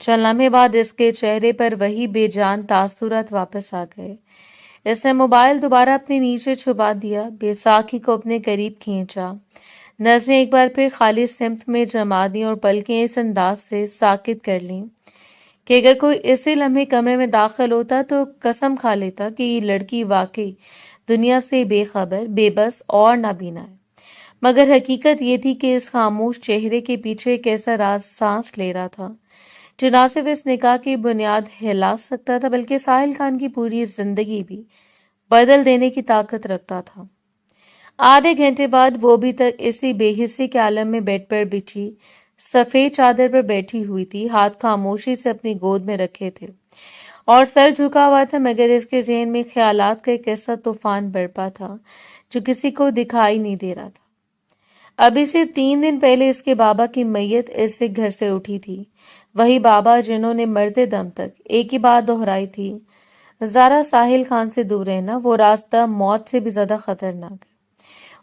چند لمحے بعد اس کے چہرے پر وہی بے جان تاثرات واپس آ گئے۔ اس نے موبائل دوبارہ اپنے نیچے چھپا دیا، بیساکھی کو اپنے قریب کھینچا، نظریں ایک بار پھر خالی سمت میں جما دیں اور پلکیں اس انداز سے ساکت کر لیں کہ اگر کوئی اسی لمحے کمرے میں داخل ہوتا تو قسم کھا لیتا کہ یہ لڑکی واقعی دنیا سے بے خبر، بے بس اور نابینا ہے۔ مگر حقیقت یہ تھی کہ اس خاموش چہرے کے پیچھے ایک ایسا راز سانس لے رہا تھا جو نہ صرف اس نکاح کی بنیاد ہلا سکتا تھا بلکہ ساحل خان کی پوری زندگی بھی بدل دینے کی طاقت رکھتا تھا۔ آدھے گھنٹے بعد وہ بھی تک اسی بے حسی کے عالم میں بیڈ پر بچھی سفید چادر پر بیٹھی ہوئی تھی، ہاتھ خاموشی سے اپنی گود میں رکھے تھے اور سر جھکا ہوا تھا، مگر اس کے ذہن میں خیالات کا ایک ایسا طوفان برپا تھا جو کسی کو دکھائی نہیں دے رہا تھا۔ ابھی صرف 3 دن پہلے اس کے بابا کی میت اس سے گھر سے اٹھی تھی، وہی بابا جنہوں نے مرتے دم تک ایک ہی بات دہرائی تھی، زارا ساحل خان سے دور رہنا، وہ راستہ موت سے بھی زیادہ خطرناک ہے۔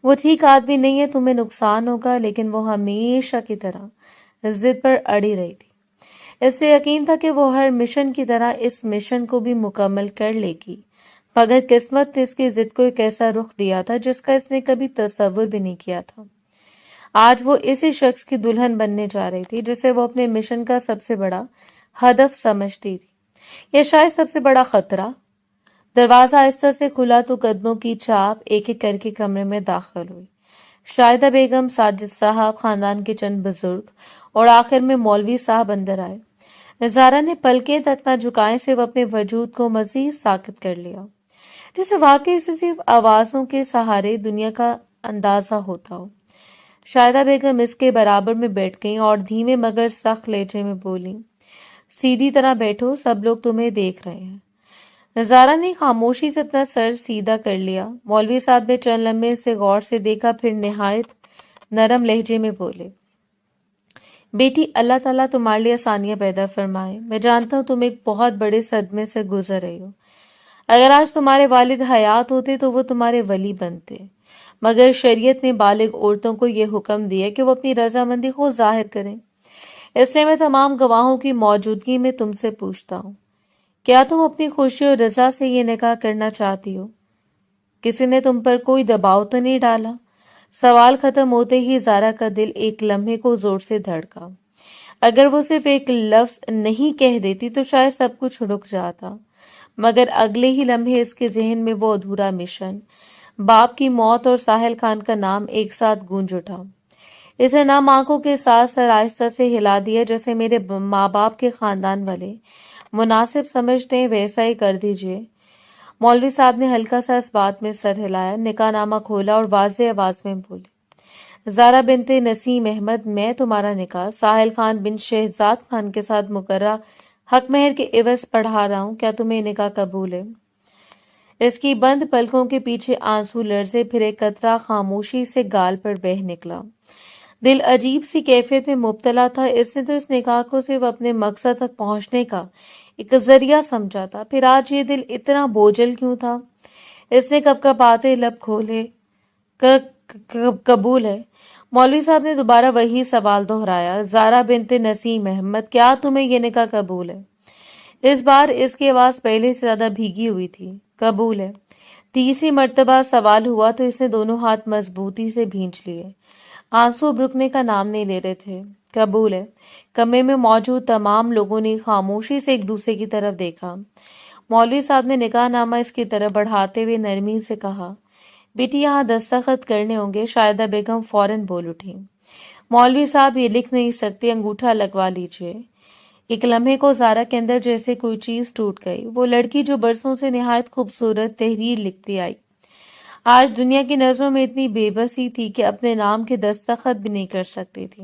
وہ ٹھیک آدمی نہیں ہے، تمہیں نقصان ہوگا، لیکن وہ ہمیشہ کی طرح ضد پر اڑی رہی تھی۔ اس سے یقین تھا کہ وہ ہر مشن کی طرح اس مشن کو بھی مکمل کر لے گی، مگر قسمت نے اس کی ضد کو ایک ایسا رخ دیا تھا جس کا اس نے کبھی تصور بھی نہیں کیا تھا۔ آج وہ اسی شخص کی دلہن بننے جا رہی تھی جسے وہ اپنے مشن کا سب سے بڑا ہدف سمجھتی تھی، یا شاید سب سے بڑا خطرہ۔ دروازہ آہستہ سے کھلا تو قدموں کی چاپ ایک ایک کر کے کمرے میں داخل ہوئی۔ شاہدہ بیگم، ساجد صاحب، خاندان کے چند بزرگ اور آخر میں مولوی صاحب اندر آئے۔ زارا نے پلکیں تک نہ جھکائیں صرف اپنے وجود کو مزید ساکت کر لیا، جیسے واقعی سے صرف آوازوں کے سہارے دنیا کا اندازہ ہوتا ہو۔ شاہدہ بیگم اس کے برابر میں بیٹھ گئیں اور دھیمے مگر سخت لہجے میں بولیں، سیدھی طرح بیٹھو، سب لوگ تمہیں دیکھ رہے ہیں۔ زارا نے خاموشی سے اپنا سر سیدھا کر لیا۔ مولوی صاحب نے چند لمحے اسے غور سے دیکھا، پھر نہایت نرم لہجے میں بولے، بیٹی، اللہ تعالیٰ تمہارے لیے آسانیاں پیدا فرمائے۔ میں جانتا ہوں تم ایک بہت بڑے صدمے سے گزر رہی ہو۔ اگر آج تمہارے والد حیات ہوتے تو وہ تمہارے ولی بنتے، مگر شریعت نے بالغ عورتوں کو یہ حکم دیا کہ وہ اپنی رضامندی خود ظاہر کریں۔ اس لیے میں تمام گواہوں کی موجودگی میں تم سے پوچھتا ہوں، کیا تم اپنی خوشی اور رضا سے یہ نکاح کرنا چاہتی ہو؟ کسی نے تم پر کوئی دباؤ تو نہیں ڈالا؟ سوال ختم ہوتے ہی زارا کا دل ایک لمحے کو زور سے دھڑکا۔ اگر وہ صرف ایک لفظ نہیں کہہ دیتی تو شاید سب کچھ رک جاتا، مگر اگلے ہی لمحے اس کے ذہن میں وہ ادھورا مشن، باپ کی موت اور ساحل خان کا نام ایک ساتھ گونج اٹھا۔ اسے نام آنکھوں کے ساتھ سر آہستہ سے ہلا دیا، جیسے میرے ماں باپ کے خاندان والے مناسب سمجھتے ہیں ویسا ہی کر دیجئے۔ مولوی صاحب نے ہلکا سا اس بات میں سر ہلایا، نکاح نامہ کھولا اور واضح آواز میں بولے، زارا بنت نسیم احمد، میں تمہارا نکاح ساحل خان بن شہزاد خان کے ساتھ مقررہ حق مہر کے عوض پڑھا رہا ہوں، کیا تمہیں نکاح قبول ہے؟ اس کی بند پلکوں کے پیچھے آنسو لرزے، پھر ایک قطرہ خاموشی سے گال پر بہہ نکلا۔ دل عجیب سی کیفیت میں مبتلا تھا۔ اس نے تو اس نکاح کو صرف اپنے مقصد تک پہنچنے کا ایک ذریعہ سمجھا تھا، پھر آج یہ دل اتنا بوجھل کیوں تھا؟ اس نے کب کب آتے لب کھولے، قبول ہے؟ مولوی صاحب نے دوبارہ وہی سوال دہرایا، زارا بنت نسیم احمد، کیا تمہیں یہ نکاح قبول ہے؟ اس بار اس کی آواز پہلے سے زیادہ بھیگی ہوئی تھی۔ قبول ہے۔ تیسری مرتبہ سوال ہوا تو اس نے دونوں ہاتھ مضبوطی سے بھینچ لیے، آنسو رکنے کا نام نہیں لے رہے تھے۔ قبول ہے۔ کمرے میں موجود تمام لوگوں نے خاموشی سے ایک دوسرے کی طرف دیکھا۔ مولوی صاحب نے نکاح نامہ اس کی طرف بڑھاتے ہوئے نرمی سے کہا، بیٹی یہاں دستخط کرنے ہوں گے۔ شاہدہ بیگم فوراً بول اٹھی، مولوی صاحب یہ لکھ نہیں سکتے، انگوٹھا لگوا لیجئے۔ ایک لمحے کو زارا کے اندر جیسے کوئی چیز ٹوٹ گئی۔ وہ لڑکی جو برسوں سے نہایت خوبصورت تحریر لکھتی آئی، آج دنیا کی نظروں میں اتنی بے بسی تھی کہ اپنے نام کے دستخط بھی نہیں کر سکتی تھی۔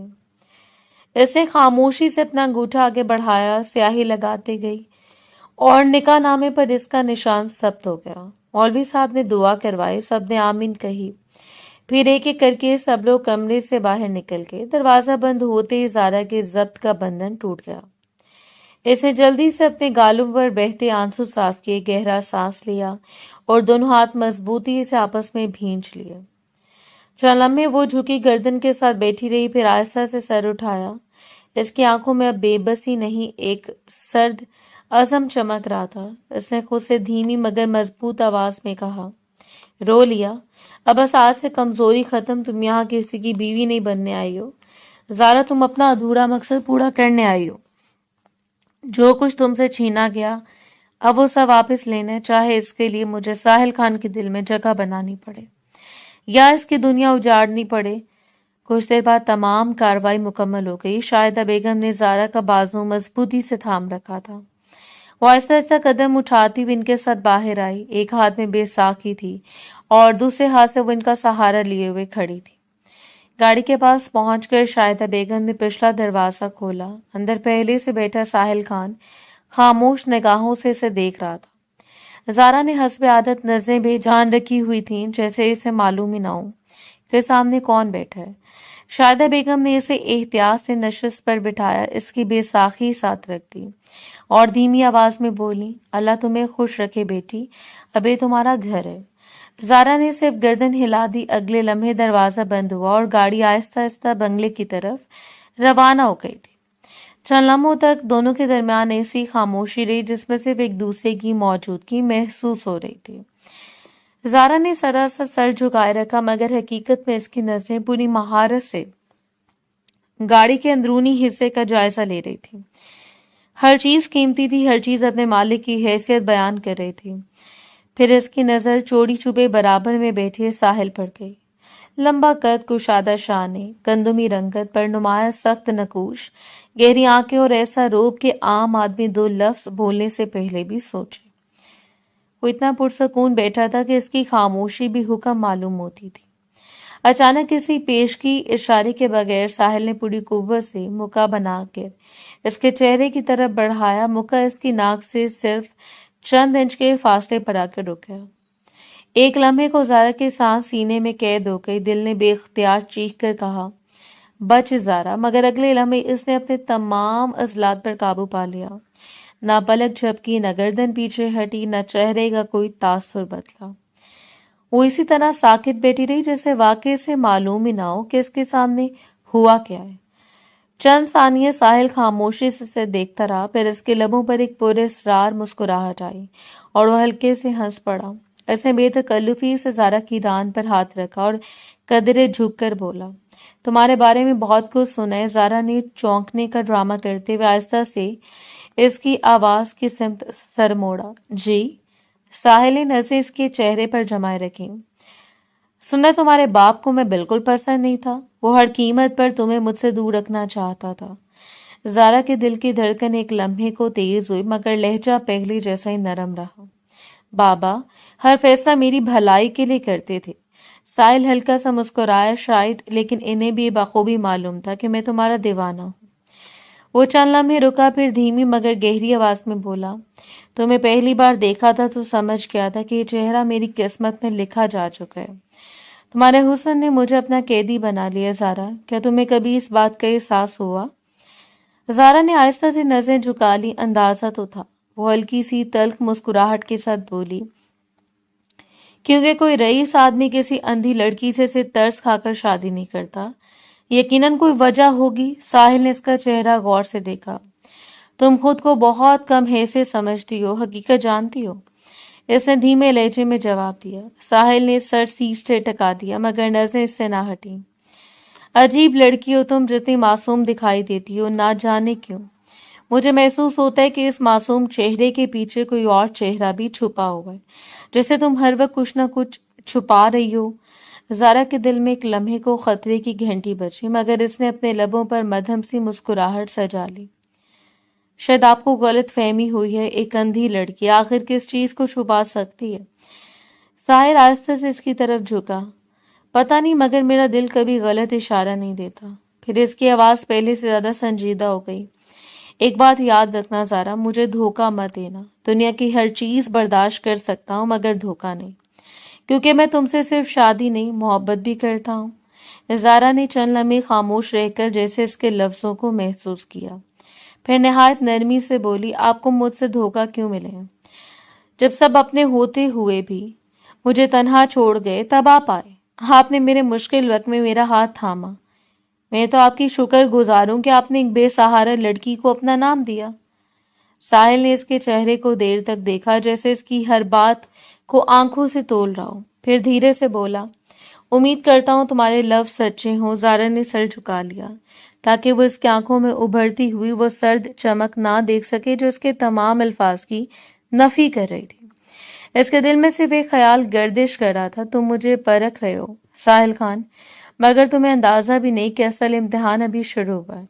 اس نے خاموشی سے اپنا انگوٹھا آگے بڑھایا، سیاہی لگاتے گئی اور نکاح نامے پر اس کا نشان ثبت ہو گیا۔ مولوی صاحب نے دعا کروائی، سب نے آمین کہی، پھر ایک ایک کر کے سب لوگ کمرے سے باہر نکل گئے۔ دروازہ بند ہوتے ہی زارا کے ضبط کا بندھن ٹوٹ گیا۔ اس نے جلدی سے اپنے گالوں پر بہتے آنسو صاف کیے، گہرا سانس لیا اور دونوں ہاتھ مضبوطی سے آپس میں بھینچ لیے۔ چند لمحے وہ جھکی گردن کے ساتھ بیٹھی رہی، پھر آہستہ سے سر اٹھایا، اس کی آنکھوں میں اب بے بسی نہیں، ایک سرد عزم چمک رہا تھا۔ اس نے خود سے دھیمی مگر مضبوط آواز میں کہا، رو لیا؟ اب بس آج سے کمزوری ختم، تم یہاں کسی کی بیوی نہیں بننے آئی ہو زارا، تم اپنا ادھورا مقصد پورا کرنے آئی ہو۔ جو کچھ تم سے چھینا گیا اب وہ سب واپس لینا ہے، چاہے اس کے لیے مجھے ساحل خان کے دل میں جگہ بنانی پڑے یا اس کی دنیا اجاڑنی پڑے۔ کچھ دیر بعد تمام کارروائی مکمل ہو گئی۔ شاہدہ بیگم نے زارا کا بازو مضبوطی سے تھام رکھا تھا۔ وہ آہستہ آہستہ قدم اٹھاتی ہوئی ان کے ساتھ باہر آئی۔ ایک ہاتھ میں بے ساکھی تھی اور دوسرے ہاتھ سے وہ ان کا سہارا لیے ہوئے کھڑی تھی۔ گاڑی کے پاس پہنچ کر شاہدہ بیگم نے پچھلا دروازہ کھولا۔ اندر پہلے سے بیٹھا ساحل خان خاموش نگاہوں سے اسے دیکھ رہا تھا۔ زارا نے حسب عادت نظریں بھی جان رکھی ہوئی تھیں، جیسے اسے معلوم ہی نہ ہو کہ سامنے کون بیٹھا ہے۔ شاہدہ بیگم نے اسے احتیاط سے نشست پر بٹھایا، اس کی بے ساکھی ساتھ رکھ دی اور دھیمی آواز میں بولی، اللہ تمہیں خوش رکھے بیٹی، اب یہ تمہارا گھر ہے۔ زارا نے صرف گردن ہلا دی۔ اگلے لمحے دروازہ بند ہوا اور گاڑی آہستہ آہستہ بنگلے کی طرف روانہ ہو گئی تھی۔ چند لمحوں تک دونوں کے درمیان ایسی خاموشی رہی جس میں صرف ایک دوسرے کی موجودگی محسوس ہو رہی تھی۔ زارا نے سراسر سر جھکائے رکھا، مگر حقیقت میں اس کی نظریں پوری مہارت سے گاڑی کے اندرونی حصے کا جائزہ لے رہی تھی۔ ہر چیز قیمتی تھی، ہر چیز اپنے مالک کی حیثیت بیان کر رہی تھی۔ پھر اس کی نظر چوڑی چوبے برابر میں بیٹھے ساحل پر گئی۔ لمبا قد، کشادہ شانے، گندمی رنگت پر نمایاں سخت نقوش، گہری آنکھیں اور ایسا روب کہ عام آدمی دو لفظ بولنے سے پہلے بھی سوچے۔ وہ اتنا پرسکون بیٹھا تھا کہ اس کی خاموشی بھی حکم معلوم ہوتی تھی۔ اچانک کسی پیشگی اشارے کے بغیر ساحل نے پوری قوت سے مکہ بنا کر اس کے چہرے کی طرف بڑھایا۔ مکہ اس کی ناک سے صرف چند انچ کے فاصلے پر آ کر رک گیا۔ ایک لمحے کو زارا کے سانس سینے میں قید ہو گئی۔ دل نے بے اختیار چیخ کر کہا، بچ زارا، مگر اگلے لمحے اس نے اپنے تمام عضلات پر قابو پا لیا۔ نہ پلک جھپکی، نہ گردن پیچھے ہٹی، نہ چہرے کا کوئی تاثر بدلا۔ وہ اسی طرح ساکت بیٹھی رہی جیسے واقعے سے معلوم ہی نہ ہو کہ اس کے سامنے ہوا کیا ہے۔ چند ثانیے ساحل خاموشی سے اسے دیکھتا رہا، پھر اس کے لبوں پر ایک پراسرار مسکراہٹ آئی اور وہ ہلکے سے ہنس پڑا۔ اس نے بے تکلفی سے زارا کی ران پر ہاتھ رکھا اور قدرے جھک کر بولا، تمہارے بارے میں بہت کچھ سنا ہے۔ زارا نے چونکنے کا ڈرامہ کرتے ہوئے آہستہ سے اس کی آواز کی سمت سر موڑا۔ جی؟ ساحل نے نظریں اس کے چہرے پر جمائے رکھی۔ سننا تمہارے باپ کو میں بالکل پسند نہیں تھا، وہ ہر قیمت پر تمہیں مجھ سے دور رکھنا چاہتا تھا۔ زارا کے دل کی دھڑکن ایک لمحے کو تیز ہوئی، مگر لہجہ پہلے جیسا ہی نرم رہا۔ بابا ہر فیصلہ میری بھلائی کے لیے کرتے تھے۔ ساحل ہلکا سا مسکرایا، شاید، لیکن انہیں بھی بخوبی معلوم تھا کہ میں تمہارا دیوانہ ہوں۔ وہ چند لمحے رکا، پھر دھیمی مگر گہری آواز میں بولا، تمہیں پہلی بار دیکھا تھا تو سمجھ گیا تھا کہ یہ چہرہ میری قسمت میں لکھا جا چکا ہے۔ تمہارے حسن نے مجھے اپنا قیدی بنا لیا۔ زارا، کیا تمہیں کبھی اس بات کا احساس ہوا؟ زارا نے آہستہ سے نظریں جھکا لی۔ اندازہ تو تھا۔ وہ ہلکی سی تلخ مسکراہٹ کے ساتھ بولی، کیونکہ کوئی رئیس آدمی کسی اندھی لڑکی سے ترس کھا کر شادی نہیں کرتا۔ یقیناً کوئی وجہ ہوگی۔ ساحل نے اس کا چہرہ غور سے دیکھا۔ تم خود کو بہت کم حیثیت سمجھتی ہو، حقیقت جانتی ہو؟ اس نے دھیمے لہجے میں جواب دیا۔ ساحل نے سر سیٹ سے ٹکا دیا، مگر نظریں اس سے نہ ہٹیں۔ عجیب لڑکی ہو تم، جتنی معصوم دکھائی دیتی ہو، نہ جانے کیوں مجھے محسوس ہوتا ہے کہ اس معصوم چہرے کے پیچھے کوئی اور چہرہ بھی چھپا ہوا ہے، جیسے تم ہر وقت کچھ نہ کچھ چھپا رہی ہو۔ زارا کے دل میں ایک لمحے کو خطرے کی گھنٹی بجی، مگر اس نے اپنے لبوں پر مدھم سی مسکراہٹ سجا لی۔ شاید آپ کو غلط فہمی ہوئی ہے، ایک اندھی لڑکی آخر کس چیز کو چھپا سکتی ہے؟ ساحل آہستہ سے اس کی طرف جھکا۔ پتہ نہیں، مگر میرا دل کبھی غلط اشارہ نہیں دیتا۔ پھر اس کی آواز پہلے سے زیادہ سنجیدہ ہو گئی۔ ایک بات یاد رکھنا زارا، مجھے دھوکہ مت دینا۔ دنیا کی ہر چیز برداشت کر سکتا ہوں، مگر دھوکہ نہیں، کیونکہ میں تم سے صرف شادی نہیں، محبت بھی کرتا ہوں۔ زارا نے چند لمحے خاموش رہ کر جیسے اس کے لفظوں کو محسوس کیا، پھر نہایت نرمی سے بولی، آپ کو مجھ سے دھوکہ کیوں ملے ہیں؟ جب سب اپنے ہوتے ہوئے بھی مجھے تنہا چھوڑ گئے، تب آپ آئے۔ آپ نے میرے مشکل وقت میں میرا ہاتھ تھاما۔ میں تو آپ کی شکر گزار ہوں کہ آپ نے ایک بے سہارا لڑکی کو اپنا نام دیا۔ ساحل نے اس کے چہرے کو دیر تک دیکھا، جیسے اس کی ہر بات کو آنکھوں سے تول رہا ہو، پھر دھیرے سے بولا، امید کرتا ہوں تمہارے لفظ سچے ہوں۔ زارا نے سر جھکا لیا تاکہ وہ اس کی آنکھوں میں ابھرتی ہوئی وہ سرد چمک نہ دیکھ سکے جو اس کے تمام الفاظ کی نفی کر رہی تھی۔ اس کے دل میں صرف ایک خیال گردش کر رہا تھا، تم مجھے پرکھ رہے ہو ساحل خان، مگر تمہیں اندازہ بھی نہیں کہ اصل امتحان ابھی شروع ہوا ہے۔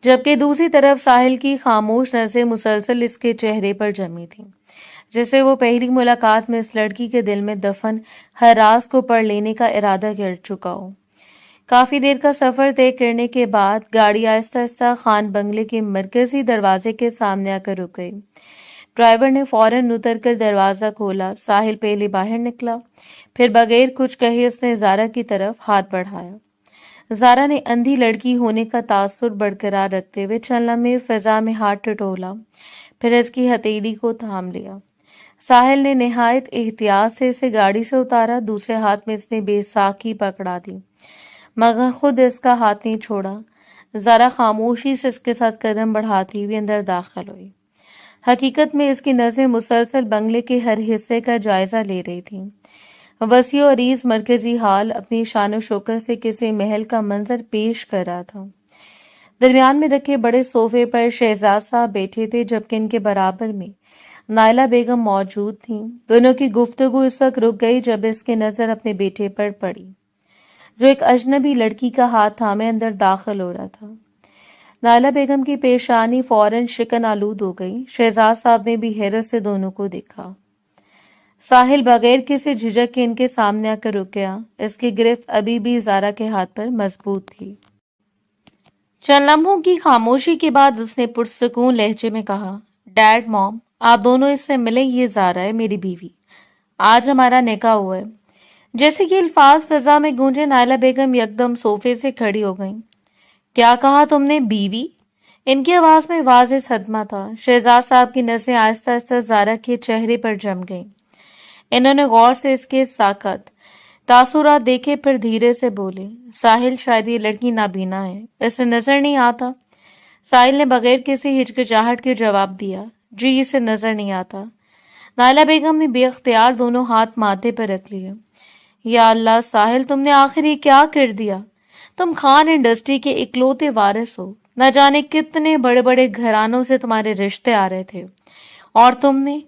جبکہ دوسری طرف ساحل کی خاموش نظریں مسلسل اس کے چہرے پر جمی تھیں، جیسے وہ پہلی ملاقات میں اس لڑکی کے دل میں دفن ہر راز کو پڑھ لینے کا ارادہ کر چکا ہو۔ کافی دیر کا سفر طے کرنے کے بعد گاڑی آہستہ آہستہ خان بنگلے کے مرکزی دروازے کے سامنے آ کر رک گئی۔ ڈرائیور نے فوراً اتر کر دروازہ کھولا۔ ساحل پہلے باہر نکلا، پھر بغیر کچھ کہے اس نے زارا کی طرف ہاتھ بڑھایا۔ زارا نے اندھی لڑکی ہونے کا تاثر برقرار رکھتے ہوئے چند لمحے فضا میں ہاتھ ٹٹولا، پھر اس کی ہتھیلی کو تھام لیا۔ ساحل نے نہایت احتیاط سے اسے گاڑی سے اتارا، دوسرے ہاتھ میں اس نے بے ساکھی پکڑا دی، مگر خود اس کا ہاتھ نہیں چھوڑا۔ زارا خاموشی سے اس کے ساتھ قدم بڑھاتی ہوئی اندر داخل ہوئی۔ حقیقت میں اس کی نظریں مسلسل بنگلے کے ہر حصے کا جائزہ لے رہی تھیں۔ وسیع و عریض مرکزی ہال اپنی شان و شوکت سے کسی محل کا منظر پیش کر رہا تھا۔ درمیان میں رکھے بڑے صوفے پر شہزاد صاحب بیٹھے تھے، جبکہ ان کے برابر میں نائلہ بیگم موجود تھیں۔ دونوں کی گفتگو اس وقت رک گئی جب اس کی نظر اپنے بیٹے پر پڑی، جو ایک اجنبی لڑکی کا ہاتھ تھامے اندر داخل ہو رہا تھا۔ نائلہ بیگم کی پیشانی فوراً شکن آلود ہو گئی۔ شہزاد صاحب نے بھی حیرت سے دونوں کو دیکھا۔ ساحل بغیر کسی جھجک کے ان کے سامنے آ کر رک گیا۔ اس کی گرفت ابھی بھی زارا کے ہاتھ پر مضبوط تھی۔ چند لمحوں کی خاموشی کے بعد اس نے پرسکون لہجے میں کہا، ڈیڈ، موم، آپ دونوں اس سے ملیں، یہ زارا ہے، میری بیوی۔ آج ہمارا نکاح ہوا ہے۔ جیسے کہ الفاظ فضا میں گونجے، نائلہ بیگم یکدم صوفے سے کھڑی ہو گئیں۔ کیا کہا تم نے، بیوی؟ ان کی آواز میں واضح صدمہ تھا۔ شہزاد صاحب کی نظریں آہستہ آہستہ زارا کے چہرے پر جم گئیں۔ انہوں نے غور سے اس کے ساکت تاثرات دیکھے، پھر دھیرے سے بولے، ساحل، شاید یہ لڑکی نابینا ہے، اسے نظر نہیں آتا؟ ساحل نے بغیر کسی ہچکچاہٹ کے جواب دیا، جی، اسے نظر نہیں آتا۔ نائلہ بیگم نے بے اختیار دونوں ہاتھ ماتھے پر رکھ لیے۔ یا اللہ ساحل، تم نے آخر یہ کیا کر دیا؟ تم خان انڈسٹری کے اکلوتے وارث ہو، نہ جانے کتنے بڑے بڑے گھرانوں سے تمہارے رشتے آ رہے تھے، اور تم نے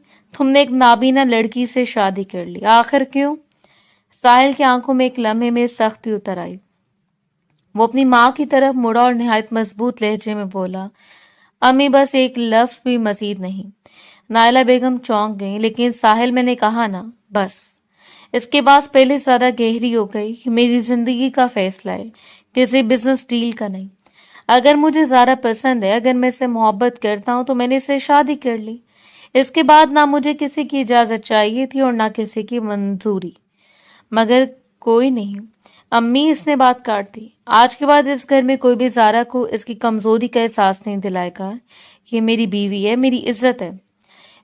ایک نابینا لڑکی سے شادی کر لی، آخر کیوں؟ ساحل کی آنکھوں میں ایک لمحے میں سختی اتر آئی۔ وہ اپنی ماں کی طرف مڑا اور نہایت مضبوط لہجے میں بولا، امی، بس ایک لفظ بھی مزید نہیں۔ نائلہ بیگم چونک گئی، لیکن ساحل، میں نے کہا نا، بس۔ اس کے بعد پہلے زیادہ گہری ہو گئی، میری زندگی کا فیصلہ ہے، کسی بزنس ڈیل کا نہیں۔ اگر مجھے زارا پسند ہے، اگر میں اسے محبت کرتا ہوں، تو میں نے اسے شادی کر لی۔ اس کے بعد نہ مجھے کسی کی اجازت چاہیے تھی اور نہ کسی کی منظوری، مگر کوئی نہیں۔ امی، اس نے بات کاٹ دی، آج کے بعد اس گھر میں کوئی بھی زارا کو اس کی کمزوری کا احساس نہیں دلائے گا۔ یہ میری بیوی ہے، میری عزت ہے،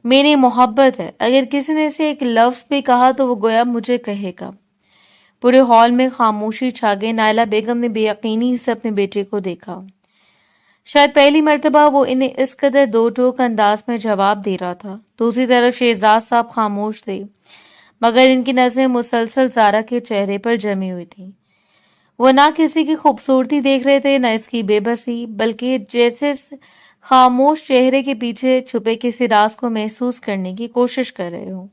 میری محبت ہے۔ اگر کسی نے اسے ایک لفظ بھی کہا تو وہ گویا مجھے کہے گا۔ پورے ہال میں خاموشی چھا گئی۔ نائلہ بیگم نے بے یقینی سے اپنے بیٹے کو دیکھا۔ شاید پہلی مرتبہ وہ انہیں اس قدر دو ٹوک انداز میں جواب دے رہا تھا۔ دوسری طرف شہزاد صاحب خاموش تھے، مگر ان کی نظریں مسلسل زارا کے چہرے پر جمی ہوئی تھیں۔ وہ نہ کسی کی خوبصورتی دیکھ رہے تھے، نہ اس کی بے بسی، بلکہ جیسے خاموش چہرے کے پیچھے چھپے کسی راز کو محسوس کرنے کی کوشش کر رہے ہوں۔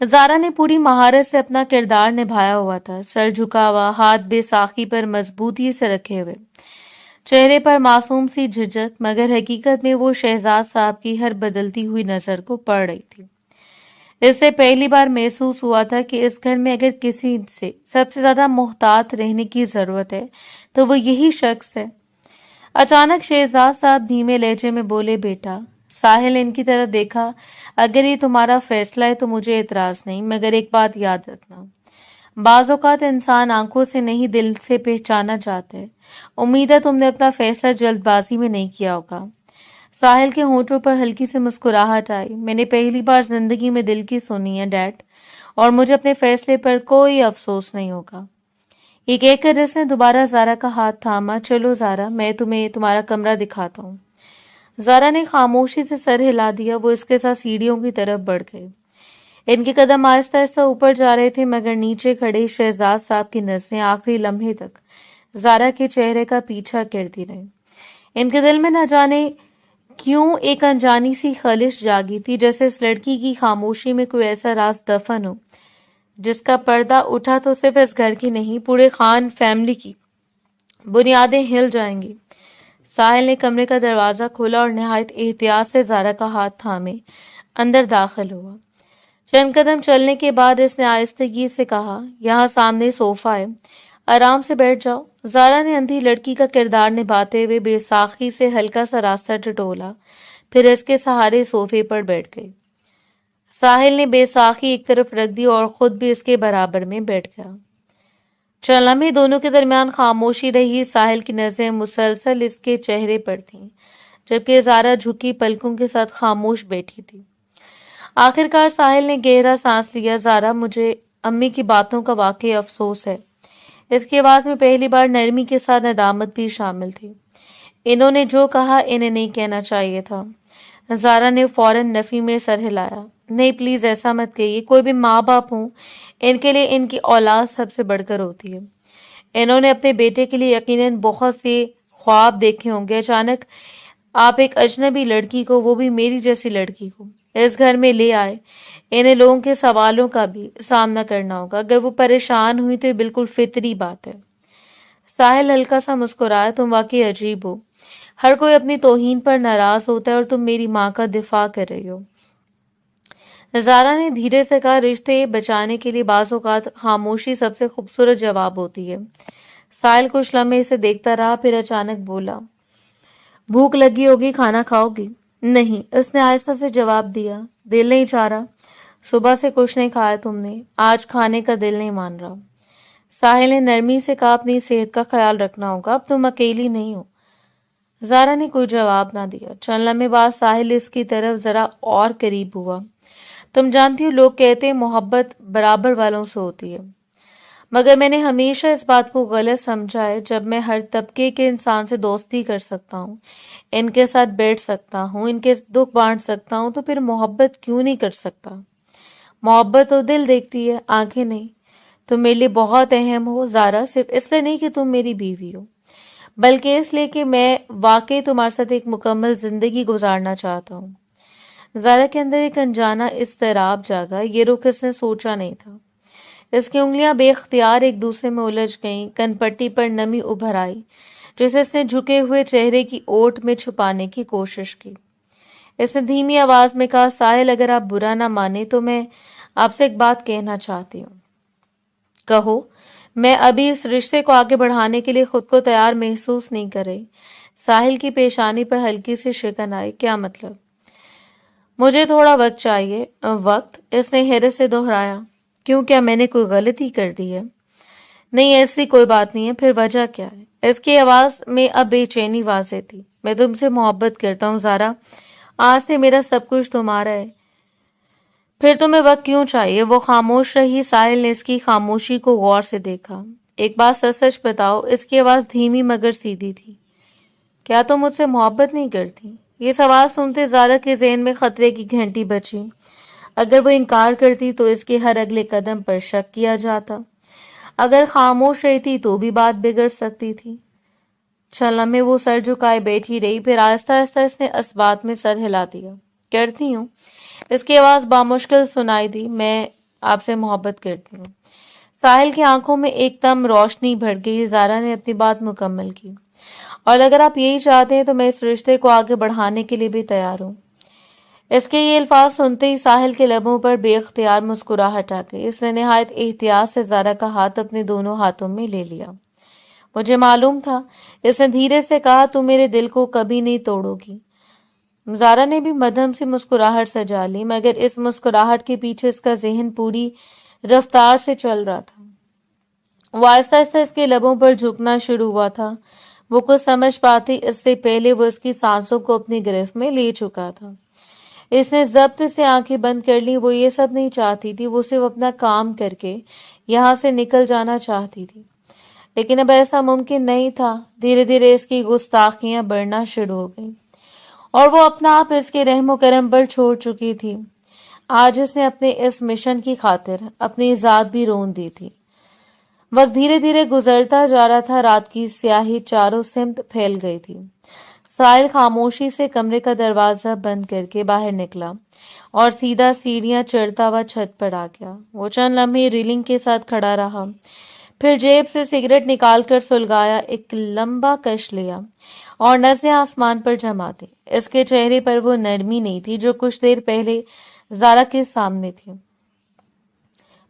زارا نے پوری مہارت سے اپنا کردار نبھایا ہوا تھا، سر جھکا ہوا، ہاتھ بے ساخی پر مضبوطی سے رکھے ہوئے، چہرے پر معصوم سی جھجک، مگر حقیقت میں وہ شہزاد صاحب کی ہر بدلتی ہوئی نظر کو پڑھ رہی تھی۔ اس سے پہلی بار محسوس ہوا تھا کہ اس گھر میں اگر کسی سے سب سے زیادہ محتاط رہنے کی ضرورت ہے تو وہ یہی شخص ہے۔ اچانک شہزاد صاحب دھیمے لہجے میں بولے، بیٹا۔ ساحل ان کی طرف دیکھا، اگر یہ تمہارا فیصلہ ہے تو مجھے اعتراض نہیں، مگر ایک بات یاد رکھنا، بعض اوقات انسان آنکھوں سے نہیں دل سے پہچانا جاتا ہے۔ امید ہے تم نے اپنا فیصلہ جلد بازی میں نہیں کیا ہوگا۔ ساحل کے ہونٹوں پر ہلکی سی مسکراہٹ آئی۔ میں نے پہلی بار زندگی میں دل کی سنی ہے ڈیڈ، اور مجھے اپنے فیصلے پر کوئی افسوس نہیں ہوگا۔ یہ کہہ کر اس نے دوبارہ زارا کا ہاتھ تھاما. چلو زارا، میں تمہیں تمہارا کمرہ دکھاتا ہوں. زارا نے خاموشی سے سر ہلا دیا. وہ اس کے ساتھ سیڑھیوں کی طرف بڑھ گئے. ان کے قدم آہستہ آہستہ اوپر جا رہے تھے، مگر نیچے کھڑے شہزاد صاحب کی نظریں آخری لمحے تک زارا کے چہرے کا پیچھا کرتی رہیں. ان کے دل میں نہ جانے کیوں ایک انجانی سی خلش جاگی تھی، جیسے اس لڑکی کی خاموشی میں کوئی ایسا راز دفن ہو جس کا پردہ اٹھا تو صرف اس گھر کی نہیں، پورے خان فیملی کی بنیادیں ہل جائیں گی. ساحل نے کمرے کا دروازہ کھولا اور نہایت احتیاط سے زارا کا ہاتھ تھامے اندر داخل ہوا. چند قدم چلنے کے بعد اس نے آہستگی سے کہا، یہاں سامنے صوفہ ہے، آرام سے بیٹھ جاؤ. زارا نے اندھی لڑکی کا کردار نبھاتے ہوئے بے ساخی سے ہلکا سا راستہ ٹٹولا، پھر اس کے سہارے صوفے پر بیٹھ گئی. ساحل نے بے ساخی ایک طرف رکھ دی اور خود بھی اس کے برابر میں بیٹھ گیا. چند لمحے دونوں کے درمیان خاموشی رہی. ساحل کی نظریں مسلسل اس کے چہرے پر تھیں، جبکہ زارا جھکی پلکوں کے ساتھ خاموش بیٹھی تھی. آخرکار ساحل نے گہرا سانس لیا. زارا، مجھے امی کی باتوں کا واقعی افسوس ہے. اس کی آواز میں پہلی بار نرمی کے ساتھ ندامت بھی شامل تھی. انہوں نے جو کہا انہیں نہیں کہنا چاہیے تھا. زارا نے فوراً نفی میں سر ہلایا. نہیں، پلیز ایسا مت کہیے. کوئی بھی ماں باپ ہوں، ان کے لیے ان کی اولاد سب سے بڑھ کر ہوتی ہے. انہوں نے اپنے بیٹے کے لیے یقیناً بہت سے خواب دیکھے ہوں گے. اچانک آپ ایک اجنبی لڑکی کو، وہ بھی میری جیسی لڑکی کو، اس گھر میں لے آئے. انہیں لوگوں کے سوالوں کا بھی سامنا کرنا ہوگا. اگر وہ پریشان ہوئی تو یہ بالکل فطری بات ہے. ساحل ہلکا سا مسکرایا. تم واقعی عجیب ہو. ہر کوئی اپنی توہین پر ناراض ہوتا ہے اور تم میری ماں کا دفاع کر رہی ہو. زارا نے دھیرے سے کہا، رشتے بچانے کے لیے بعض اوقات خاموشی سب سے خوبصورت جواب ہوتی ہے. ساحل کچھ لمحے اسے دیکھتا رہا، پھر اچانک بولا، بھوک لگی ہوگی، کھانا کھاؤ گی؟ نہیں، اس نے آہستہ سے جواب دیا. دل نہیں چاہ رہا؟ صبح سے کچھ نہیں کھایا تم نے. آج کھانے کا دل نہیں مان رہا. ساحل نے نرمی سے کہا، اپنی صحت کا خیال رکھنا ہوگا، اب تم اکیلی نہیں ہو. زارا نے کوئی جواب نہ دیا. چند لمحے بعد ساحل اس کی طرف ذرا اور قریب ہوا. تم جانتی ہو، لوگ کہتے ہیں محبت برابر والوں سے ہوتی ہے، مگر میں نے ہمیشہ اس بات کو غلط سمجھا ہے. جب میں ہر طبقے کے انسان سے دوستی کر سکتا ہوں، ان کے ساتھ بیٹھ سکتا ہوں، ان کے دکھ بانٹ سکتا ہوں، تو پھر محبت کیوں نہیں کر سکتا؟ محبت تو دل دیکھتی ہے، آنکھیں نہیں. تم میرے لیے بہت اہم ہو زارا، صرف اس لیے نہیں کہ تم میری بیوی ہو، بلکہ اس لیے کہ میں واقعی تمہارے ساتھ ایک مکمل زندگی گزارنا چاہتا ہوں. زارا کے اندر ایک انجانا اضطراب جاگا. یہ رخ اس نے سوچا نہیں تھا. اس کی انگلیاں بے اختیار ایک دوسرے میں الجھ گئیں. کن پٹی پر نمی ابھر آئی جسے اس نے جھکے ہوئے چہرے کی اوٹ میں چھپانے کی کوشش کی. اس نے دھیمی آواز میں کہا، ساحل، اگر آپ برا نہ مانے تو میں آپ سے ایک بات کہنا چاہتی ہوں. کہو. میں ابھی اس رشتے کو آگے بڑھانے کے لیے خود کو تیار محسوس نہیں کر رہی. ساحل کی پیشانی پر ہلکی سی شکن آئی. کیا مطلب؟ مجھے تھوڑا وقت چاہیے. وقت؟ اس نے حیرت سے دہرایا. کیوں، کیا میں نے کوئی غلطی کر دی ہے؟ نہیں، ایسی کوئی بات نہیں ہے. پھر وجہ کیا ہے؟ اس کی آواز میں اب بے چینی واضح تھی. میں تم سے محبت کرتا ہوں زارا. آج سے میرا سب کچھ تمہارا ہے. پھر تمہیں وقت کیوں چاہیے؟ وہ خاموش رہی. ساحل نے اس کی خاموشی کو غور سے دیکھا. ایک بات سچ سچ بتاؤ. اس کی آواز دھیمی مگر سیدھی تھی. کیا تم مجھ سے محبت نہیں کرتی؟ یہ سوال سنتے زارا کے ذہن میں خطرے کی گھنٹی بجی. اگر وہ انکار کرتی تو اس کے ہر اگلے قدم پر شک کیا جاتا. اگر خاموش رہتی تو بھی بات بگڑ سکتی تھی. چند لمحے وہ سر جھکائے بیٹھی رہی. پھر آہستہ آہستہ اس نے اس بات میں سر ہلا دیا. کرتی ہوں. اس کی آواز بامشکل سنائی دی. میں آپ سے محبت کرتی ہوں. ساحل کی آنکھوں میں ایک دم روشنی بھر گئی. زارا نے اپنی بات مکمل کی. اور اگر آپ یہی چاہتے ہیں تو میں اس رشتے کو آگے بڑھانے کے لیے بھی تیار ہوں. اس کے یہ الفاظ سنتے ہی ساحل کے لبوں پر بے اختیار مسکراہٹ آ گئی. اس نے نہایت احتیاط سے زارا کا ہاتھ اپنے دونوں ہاتھوں میں لے لیا. مجھے معلوم تھا. اس نے دھیرے سے کہا، تم میرے دل کو کبھی نہیں توڑو گی. زارا نے بھی مدھم سی مسکراہٹ سجا لی، مگر اس مسکراہٹ کے پیچھے اس کا ذہن پوری رفتار سے چل رہا تھا. وہ آہستہ آہستہ اس کے لبوں پر جھکنا شروع ہوا تھا. وہ کچھ سمجھ پاتی اس سے پہلے وہ اس کی سانسوں کو اپنی گرفت میں لے چکا تھا. اس نے ضبط سے آنکھیں بند کر لی. وہ یہ سب نہیں چاہتی تھی. وہ صرف اپنا کام کر کے یہاں سے نکل جانا چاہتی تھی. لیکن اب ایسا ممکن نہیں تھا۔ دھیرے دھیرے اس کی گستاخیاں بڑھنا شروع ہو گئیں اور وہ اپنا آپ اس کے رحم و کرم پر چھوڑ چکی تھی۔ آج اس نے اپنے اس مشن کی خاطر اپنی ذات بھی رون دی تھی۔ وقت دھیرے دھیرے گزرتا جا رہا تھا، رات کی سیاہی چاروں سمت پھیل گئی تھی۔ ساحل خاموشی سے کمرے کا دروازہ بند کر کے باہر نکلا اور سیدھا سیڑھیاں چڑھتا ہوا چھت پر آ گیا۔ وہ چند لمحے ریلنگ کے ساتھ کھڑا رہا، پھر جیب سے سگریٹ نکال کر سلگایا، ایک لمبا کش لیا اور نظریں آسمان پر جما دی۔ اس کے چہرے پر وہ نرمی نہیں تھی جو کچھ دیر پہلے زارا کے سامنے تھی،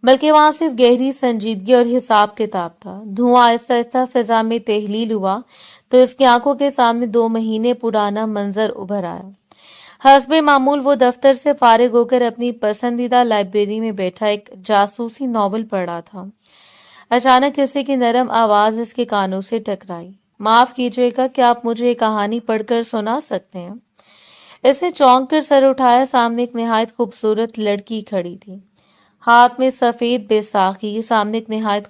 بلکہ وہاں صرف گہری سنجیدگی اور حساب کتاب تھا۔ دھواں آہستہ آہستہ فضا میں تحلیل ہوا تو اس کی آنکھوں کے سامنے 2 مہینے پرانا منظر ابھر آیا۔ حسب معمول وہ دفتر سے فارغ ہو کر اپنی پسندیدہ لائبریری میں بیٹھا ایک جاسوسی ناول پڑھ رہا تھا۔ اچانک کسی کی نرم آواز اس کے کانوں سے ٹکرائی۔ معاف کیجیے گا، کیا آپ مجھے یہ کہانی پڑھ کر سنا سکتے ہیں؟ اس نے چونک کر سر اٹھایا۔ سامنے ایک نہایت خوبصورت لڑکی کھڑی تھی، ہاتھ میں سفید بیساکھی، سامنے ایک نہایت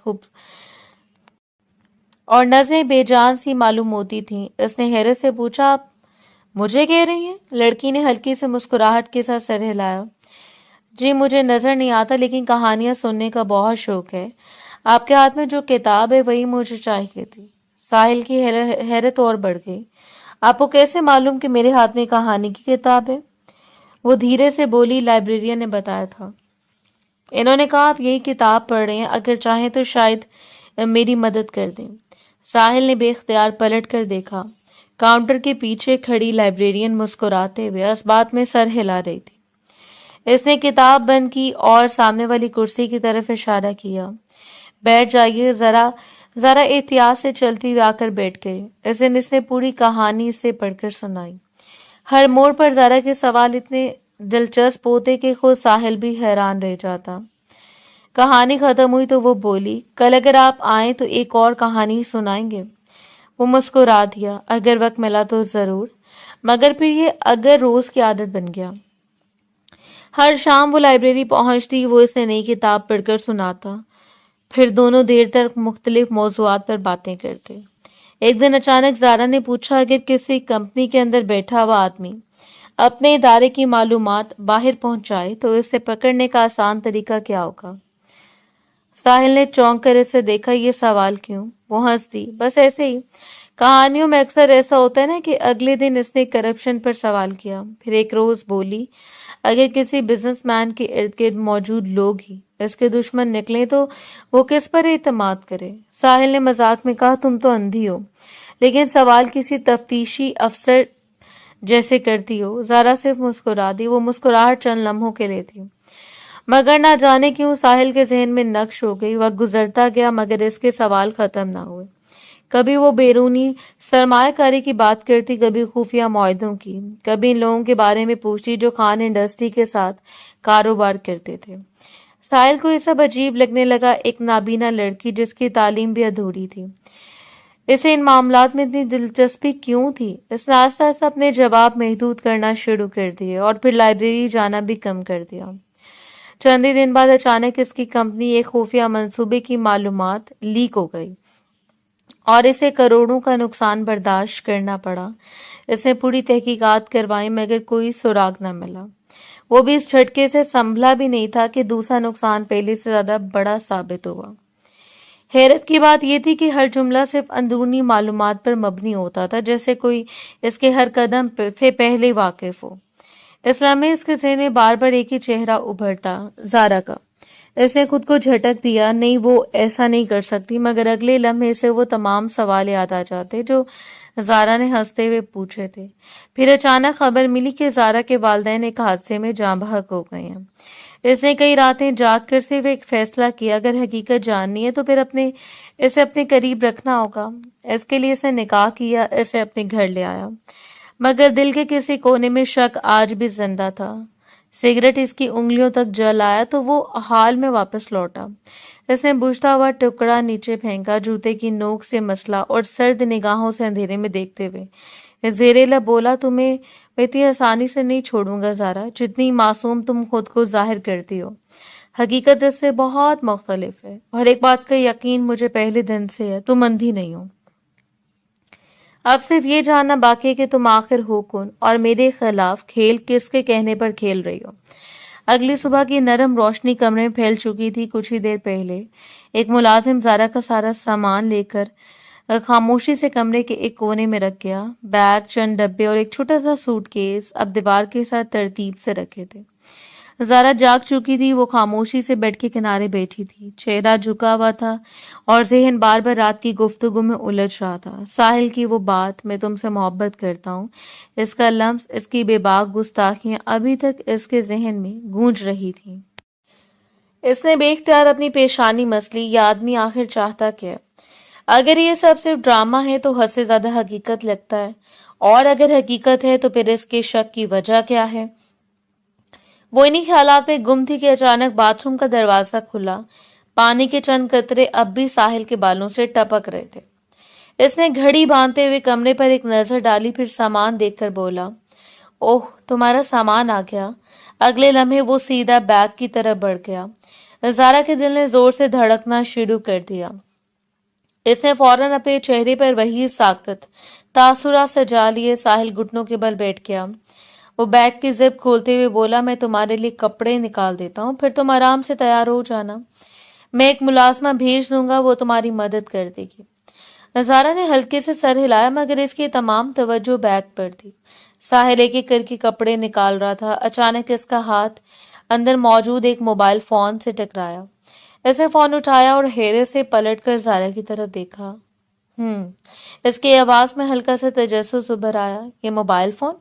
اور نظریں بے جان سی معلوم ہوتی تھیں۔ اس نے حیرت سے پوچھا، آپ مجھے کہہ رہی ہیں؟ لڑکی نے ہلکی سے مسکراہٹ کے ساتھ سر ہلایا۔ جی مجھے نظر نہیں آتا، لیکن کہانیاں سننے کا بہت شوق ہے۔ آپ کے ہاتھ میں جو کتاب ہے وہی مجھے چاہیے تھی۔ ساحل کی حیرت اور بڑھ گئی۔ آپ کو کیسے معلوم کہ میرے ہاتھ میں کہانی کی کتاب ہے؟ وہ دھیرے سے بولی، لائبریرین نے بتایا تھا۔ انہوں نے کہا آپ یہی کتاب پڑھ رہے ہیں، اگر چاہیں تو شاید میری مدد کر دیں۔ ساحل نے بے اختیار پلٹ کر دیکھا۔ کاؤنٹر کے پیچھے کھڑی لائبریرین مسکراتے ہوئے اس بات میں سر ہلا رہی تھی۔ اس نے کتاب بند کی اور سامنے والی کرسی کی طرف اشارہ کیا۔ بیٹھ جائیے۔ ذرا احتیاط سے چلتی ہوئی آ کر بیٹھ گئی۔ اس نے پوری کہانی اسے پڑھ کر سنائی۔ ہر موڑ پر ذرا کے سوال اتنے دلچسپ ہوتے کہ خود ساحل بھی حیران رہ جاتا۔ کہانی ختم ہوئی تو وہ بولی، کل اگر آپ آئیں تو ایک اور کہانی سنائیں گے؟ وہ مسکرا دیا، اگر وقت ملا تو ضرور، مگر پھر یہ اگر روز کی عادت بن گیا۔ ہر شام وہ لائبریری پہنچتی، وہ اسے نئی کتاب پڑھ کر سناتا، پھر دونوں دیر تک مختلف موضوعات پر باتیں کرتے۔ ایک دن اچانک زارا نے پوچھا، اگر کسی کمپنی کے اندر بیٹھا ہوا آدمی اپنے ادارے کی معلومات باہر پہنچائے تو اسے پکڑنے کا آسان طریقہ کیا ہوگا؟ ساحل نے چونک کر اسے دیکھا، یہ سوال کیوں؟ وہ ہنس دی، بس ایسے ہی، کہانیوں میں اکثر ایسا ہوتا ہے نا۔ کہ اگلے دن اس نے کرپشن پر سوال کیا۔ پھر ایک روز بولی، اگر کسی بزنس مین کے ارد گرد موجود لوگ ہی اس کے دشمن نکلیں تو وہ کس پر اعتماد کرے؟ ساحل نے مذاق میں کہا، تم تو اندھی ہو لیکن سوال کسی تفتیشی افسر جیسے کرتی ہو۔ زارا صرف مسکرا دی۔ وہ مسکراہٹ چند لمحوں کے لیے تھی، مگر نہ جانے کیوں ساحل کے ذہن میں نقش ہو گئی۔ وقت گزرتا گیا مگر اس کے سوال ختم نہ ہوئے۔ کبھی وہ بیرونی سرمایہ کاری کی بات کرتی، کبھی خفیہ معاہدوں کی، کبھی ان لوگوں کے بارے میں پوچھتی جو خان انڈسٹری کے ساتھ کاروبار کرتے تھے۔ ساحل کو یہ سب عجیب لگنے لگا۔ ایک نابینا لڑکی جس کی تعلیم بھی ادھوری تھی، اسے ان معاملات میں اتنی دلچسپی کیوں تھی؟ اس نے آہستہ آہستہ اپنے جواب محدود کرنا شروع کر دیے اور پھر لائبریری جانا بھی کم کر دیا۔ چند ہی دن بعد اچانک اس کی کمپنی ایک خفیہ منصوبے کی معلومات لیک ہو گئی اور اسے کروڑوں کا نقصان برداشت کرنا پڑا۔ اس نے پوری تحقیقات کروائی مگر کوئی سراغ نہ ملا۔ وہ بھی اس جھٹکے سے سنبھلا بھی نہیں تھا کہ دوسرا نقصان پہلے سے زیادہ بڑا ثابت ہوا۔ حیرت کی بات یہ تھی کہ ہر جملہ صرف اندرونی معلومات پر مبنی ہوتا تھا، جیسے کوئی اس کے ہر قدم سے پہلے واقف ہو۔ اس لمحے اس کے ذہن میں بار بار ایک ہی چہرہ ابھرتا، زارا کا۔ اس نے خود کو جھٹک دیا، نہیں وہ ایسا نہیں کر سکتی، مگر اگلے لمحے سے وہ تمام سوال یاد آ جاتے جو زارا نے ہنستے ہوئے پوچھے تھے۔ پھر اچانک خبر ملی کہ زارا کے والدین ایک حادثے میں جاں بحق ہو گئے ہیں۔ اس نے کئی راتیں جاگ کر صرف ایک فیصلہ کیا، اگر حقیقت جاننی ہے تو پھر اسے اپنے قریب رکھنا ہوگا۔ اس کے لیے اس نے نکاح کیا، اسے اپنے گھر لے آیا، مگر دل کے کسی کونے میں شک آج بھی زندہ تھا۔ سگریٹ اس کی انگلیوں تک جل آیا تو وہ حال میں واپس لوٹا۔ اس نے بجھتا ہوا ٹکڑا نیچے پھینکا، جوتے کی نوک سے مسلا اور سرد نگاہوں سے اندھیرے میں دیکھتے ہوئے زیر لب بولا، تمہیں میں اتنی آسانی سے نہیں چھوڑوں گا زارا، جتنی معصوم تم خود کو ظاہر کرتی ہو۔ حقیقت اس سے بہت مختلف ہے، اور ایک بات کا یقین مجھے پہلے دن سے ہے، تم اندھی نہیں ہو۔ اب صرف یہ جاننا باقی ہے کہ تم آخر ہو کون، اور میرے خلاف کھیل کس کے کہنے پر کھیل رہی ہو۔ اگلی صبح کی نرم روشنی کمرے میں پھیل چکی تھی۔ کچھ ہی دیر پہلے ایک ملازم زارا کا سارا سامان لے کر خاموشی سے کمرے کے ایک کونے میں رکھ گیا۔ بیگ، چند ڈبے اور ایک چھوٹا سا سوٹ کیس اب دیوار کے ساتھ ترتیب سے رکھے تھے۔ زارا جاگ چکی تھی۔ وہ خاموشی سے بیڈ کے کنارے بیٹھی تھی، چہرہ جھکا ہوا تھا اور ذہن بار بار رات کی گفتگو میں الجھ رہا تھا۔ ساحل کی وہ بات، میں تم سے محبت کرتا ہوں، اس کا لمس، اس کی بے باک گستاخیاں ابھی تک اس کے ذہن میں گونج رہی تھیں۔ اس نے بے اختیار اپنی پیشانی مسلی۔ یہ آدمی آخر چاہتا کیا ہے؟ اگر یہ سب صرف ڈرامہ ہے تو حد سے زیادہ حقیقت لگتا ہے، اور اگر حقیقت ہے تو پھر اس کے شک کی وجہ کیا ہے؟ وہ انہی خیالات میں گم تھی کہ اچانک باتھ روم کا دروازہ کھلا۔ پانی کے چند قطرے اب بھی ساحل کے بالوں سے ٹپک رہے تھے۔ اس نے گھڑی باندھتے ہوئے کمرے پر ایک نظر ڈالی، پھر سامان دیکھ کر بولا، اوہ، تمہارا سامان آ گیا۔ اگلے لمحے وہ سیدھا بیگ کی طرف بڑھ گیا۔ زارا کے دل نے زور سے دھڑکنا شروع کر دیا۔ اس نے فوراً اپنے چہرے پر وہی ساکت تاثرات سجا لیے۔ ساحل گھٹنوں کے بل بیٹھ گیا۔ وہ بیگ کی زپ کھولتے ہوئے بولا، میں تمہارے لیے کپڑے نکال دیتا ہوں، پھر تم آرام سے تیار ہو جانا۔ میں ایک ملازمہ بھیج دوں گا، وہ تمہاری مدد کر دے گی۔ زارا نے ہلکے سے سر ہلایا، مگر اس کی تمام توجہ بیگ پر تھی۔ ساحل ایک ایک کر کے کپڑے نکال رہا تھا۔ اچانک اس کا ہاتھ اندر موجود ایک موبائل فون سے ٹکرایا۔ اس نے فون اٹھایا اور حیرت سے پلٹ کر زارا کی طرف دیکھا۔ اس کی آواز میں ہلکا سا تجسس ابھر آیا۔ یہ موبائل فون؟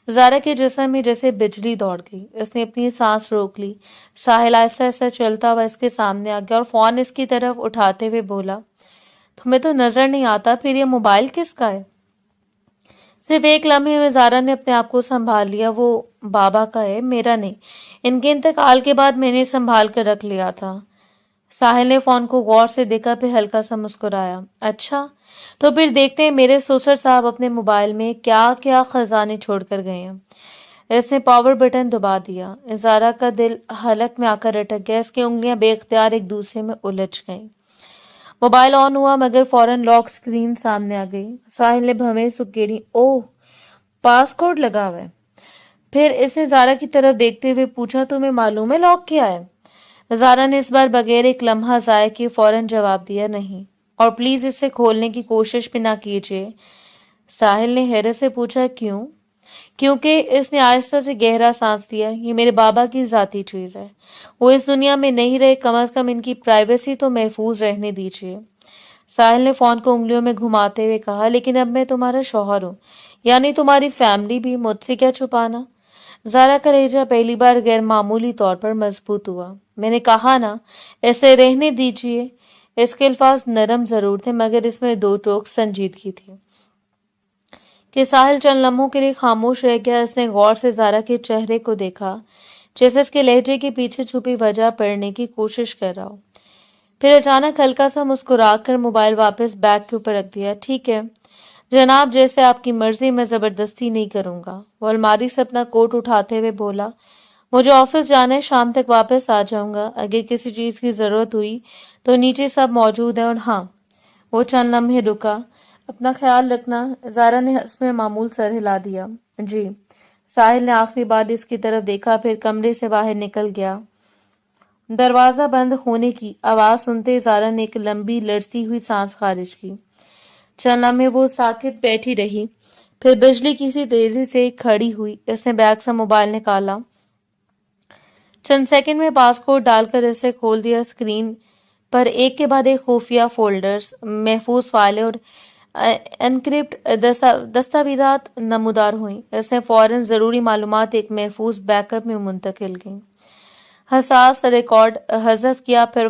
زارا کے جسم میں جیسے بجلی دوڑ گئی۔ اس نے اپنی سانس روک لی۔ ساحل آہستہ آہستہ چلتا ہوا اس کے سامنے آ گیا اور فون اس کی طرف اٹھاتے ہوئے بولا، تمہیں تو نظر نہیں آتا، پھر یہ موبائل کس کا ہے؟ صرف ایک لمحے میں زارا نے اپنے آپ کو سنبھال لیا۔ وہ بابا کا ہے، میرا نہیں۔ ان کے انتقال کے بعد میں نے سنبھال کر رکھ لیا تھا۔ ساحل نے فون کو غور سے دیکھا، پھر ہلکا سا مسکرایا، اچھا، تو پھر دیکھتے ہیں میرے سسر صاحب اپنے موبائل میں کیا کیا خزانے چھوڑ کر گئے ہیں۔ اس نے پاور بٹن دبا دیا۔ زارا کا دل حلق میں آ کر اٹک گیا۔ اس کی انگلیاں بے اختیار ایک دوسرے میں الجھ گئیں۔ موبائل آن ہوا، مگر فوراً لاک سکرین سامنے آ گئی۔ ساحل نے بھویں سکیڑی، اوہ، پاس کوڈ لگا ہوا ہے۔ پھر اس نے زارا کی طرف دیکھتے ہوئے پوچھا، تمہیں معلوم ہے لاک کیا ہے؟ زارا نے اس بار بغیر ایک لمحہ ضائع کیے فوراً جواب دیا، نہیں، اور پلیز اسے کھولنے کی کوشش بھی نہ کیجیے۔ ساحل نے حیرت سے پوچھا، کیوں؟ کیونکہ اس نے آہستہ سے گہرا سانس لیا، یہ میرے بابا کی ذاتی چیز ہے، وہ اس دنیا میں نہیں رہے، کم از کم ان کی پرائیویسی تو محفوظ رہنے دیجیے۔ ساحل نے فون کو انگلیوں میں گھماتے ہوئے کہا، لیکن اب میں تمہارا شوہر ہوں، یعنی تمہاری فیملی بھی، مجھ سے کیا چھپانا؟ زارا کا لہجہ پہلی بار غیر معمولی طور پر مضبوط ہوا۔ میں نے کہا نا، اسے رہنے دیجیے۔ اس کے الفاظ نرم ضرور تھے، مگر اس میں دو ٹوک سنجیدگی تھی کہ ساحل چند لمحوں کے لیے خاموش رہ گیا۔ اس نے غور سے زارا کے چہرے کو دیکھا، جیسے اس کے لہجے کے پیچھے چھپی وجہ پڑھنے کی کوشش کر رہا ہو۔ پھر اچانک ہلکا سا مسکرا کر موبائل واپس بیگ کے اوپر رکھ دیا۔ ٹھیک ہے جناب، جیسے آپ کی مرضی، میں زبردستی نہیں کروں گا۔ وہ الماری سے اپنا کوٹ اٹھاتے ہوئے بولا، مجھے آفس جانا ہے، شام تک واپس آ جاؤں گا، اگر کسی چیز کی ضرورت ہوئی تو نیچے سب موجود ہیں، اور ہاں۔ وہ چند لمحے رکا، اپنا خیال رکھنا۔ زارا نے حسب معمول سر ہلا دیا، جی۔ ساحل نے آخری بار اس کی طرف دیکھا، پھر کمرے سے باہر نکل گیا۔ دروازہ بند ہونے کی آواز سنتے زارا نے ایک لمبی لرزتی ہوئی سانس خارج کی۔ چند لمحے وہ ساکت بیٹھی رہی، پھر بجلی کسی تیزی سے کھڑی ہوئی۔ اس نے بیگ سے موبائل نکالا، چند سیکنڈ میں پاس کوڈ ڈال کر اسے کھول دیا۔ اسکرین پر ایک کے بعد ایک خفیہ فولڈرز، محفوظ فائلیں اور انکرپٹ دستاویزات نمودار ہوئیں۔ اس نے فوراً ضروری معلومات ایک محفوظ بیک اپ میں منتقل کیں، حساس ریکارڈ حذف کیا، پھر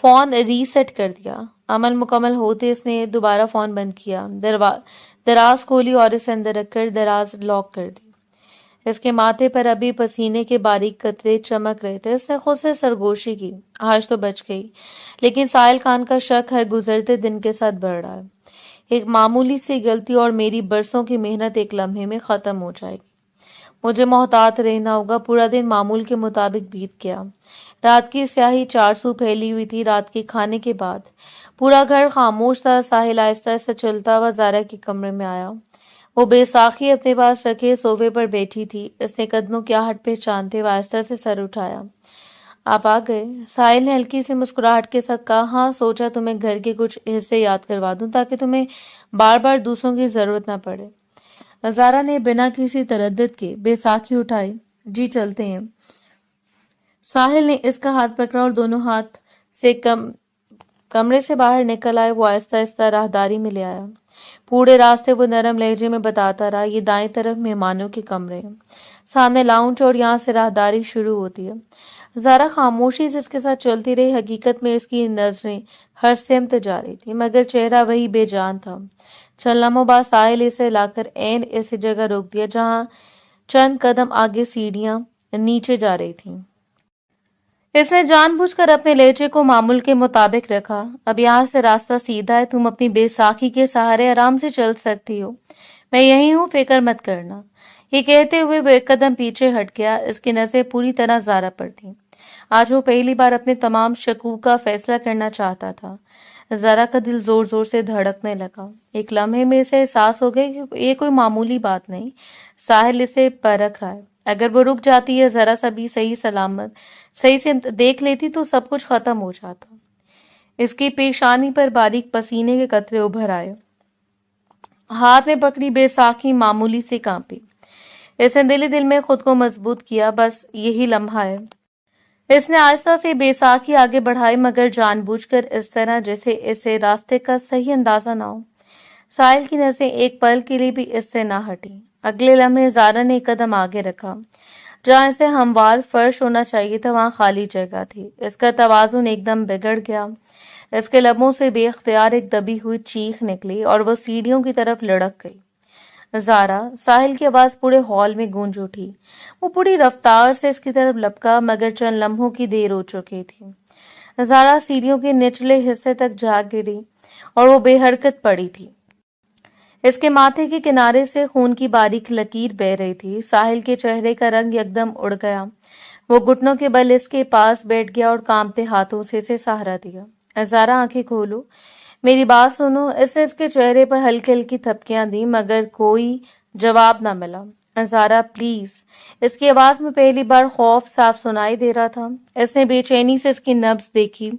فون ری سیٹ کر دیا۔ عمل مکمل ہوتے اس نے دوبارہ فون بند کیا، دراز کھولی اور اسے اندر رکھ کر دراز لاک کر دی۔ اس کے ماتھے پر ابھی پسینے کے باریک قطرے چمک رہے تھے۔ اس نے خود سے سرگوشی کی، آج تو بچ گئی، لیکن ساحل خان کا شک ہر گزرتے دن کے ساتھ بڑھ رہا ہے۔ ایک معمولی سی غلطی اور میری برسوں کی محنت ایک لمحے میں ختم ہو جائے گی۔ مجھے محتاط رہنا ہوگا۔ پورا دن معمول کے مطابق بیت گیا۔ رات کی سیاہی 4 سو پھیلی ہوئی تھی۔ رات کے کھانے کے بعد پورا گھر خاموش تھا۔ ساحل آہستہ آہستہ چلتا ہوا زارا کے کمرے میں آیا۔ وہ بے ساکھی اپنے پاس رکھے صوفے پر بیٹھی تھی۔ اس نے قدموں کی آہٹ پہچانتے ہوئے آہستہ سے سر اٹھایا۔ آپ آ گئے؟ ساحل نے ہلکی سی مسکراہٹ کے ساتھ کہا۔ ہاں، سوچا تمہیں گھر کے کچھ حصے یاد کروا دوں تاکہ تمہیں بار بار دوسروں کی ضرورت نہ پڑے۔ زارا نے بنا کسی تردد کے بے ساکھی اٹھائی۔ جی چلتے ہیں۔ ساحل نے اس کا ہاتھ پکڑا اور دونوں ہاتھ سے کمرے سے باہر نکل آئے۔ وہ آہستہ آہستہ راہداری میں لے آیا۔ پورے راستے وہ نرم لہجے میں بتاتا رہا، یہ دائیں طرف مہمانوں کے کمرے ہیں، سامنے لاؤنج اور یہاں سے راہداری شروع ہوتی ہے۔ زارا خاموشی سے اس کے ساتھ چلتی رہی۔ حقیقت میں اس کی نظریں ہر سمت جا رہی تھی مگر چہرہ وہی بے جان تھا۔ چند لمحوں بعد ساحل اسے لا کر عین ایسی جگہ روک دیا جہاں چند قدم آگے سیڑھیاں نیچے جا رہی تھیں۔ اس نے جان بوجھ کر اپنے لہجے کو معمول کے مطابق رکھا۔ اب یہاں سے راستہ سیدھا ہے، تم اپنی بے ساکھی کے سہارے آرام سے چل سکتی ہو، میں یہی ہوں، فکر مت کرنا۔ یہ کہتے ہوئے وہ ایک قدم پیچھے ہٹ گیا۔ اس کی نظریں پوری طرح زارا پر تھیں۔ آج وہ پہلی بار اپنے تمام شکوک کا فیصلہ کرنا چاہتا تھا۔ زارا کا دل زور زور سے دھڑکنے لگا۔ ایک لمحے میں اسے احساس ہو گیا کہ یہ کوئی معمولی بات نہیں، ساحل اسے پرکھ رہا ہے۔ اگر وہ رک جاتی ہے، ذرا سا بھی صحیح سے دیکھ لیتی تو سب کچھ ختم ہو جاتا۔ اس کی پیشانی پر باریک پسینے کے قطرے ابھر آئے۔ ہاتھ میں پکڑی بے ساکھی معمولی سے کانپی۔ اس نے دل میں خود کو مضبوط کیا، بس یہی لمحہ ہے۔ اس نے آہستہ سے بے ساکھی آگے بڑھائی مگر جان بوجھ کر اس طرح جیسے اسے راستے کا صحیح اندازہ نہ ہو۔ ساحل کی نظریں ایک پل کے لیے بھی اس سے نہ ہٹی۔ اگلے لمحے زارا نے ایک قدم آگے رکھا۔ جہاں اسے ہموار فرش ہونا چاہیے تھا وہاں خالی جگہ تھی۔ اس کا توازن ایک دم بگڑ گیا۔ اس کے لبوں سے بے اختیار ایک دبی ہوئی چیخ نکلی اور وہ سیڑھیوں کی طرف لڑک گئی۔ زارا! ساحل کی آواز پورے ہال میں گونج اٹھی۔ وہ پوری رفتار سے اس کی طرف لپکا مگر چند لمحوں کی دیر ہو چکی تھی۔ زارا سیڑھیوں کے نچلے حصے تک جا گری اور وہ بے حرکت پڑی تھی۔ اس کے ماتھے کے کنارے سے خون کی باریک لکیر بہہ رہی تھی۔ ساحل کے چہرے کا رنگ یکدم اڑ گیا۔ وہ گھٹنوں کے بل اس کے پاس بیٹھ گیا اور کانپتے ہاتھوں سے اسے سہارا دیا۔ زارا آنکھیں کھولو، میری بات سنو۔ اس نے اس کے چہرے پر ہلکی ہلکی تھپکیاں دی مگر کوئی جواب نہ ملا۔ زارا پلیز۔ اس کی آواز میں پہلی بار خوف صاف سنائی دے رہا تھا۔ اس نے بے چینی سے اس کی نبض دیکھی،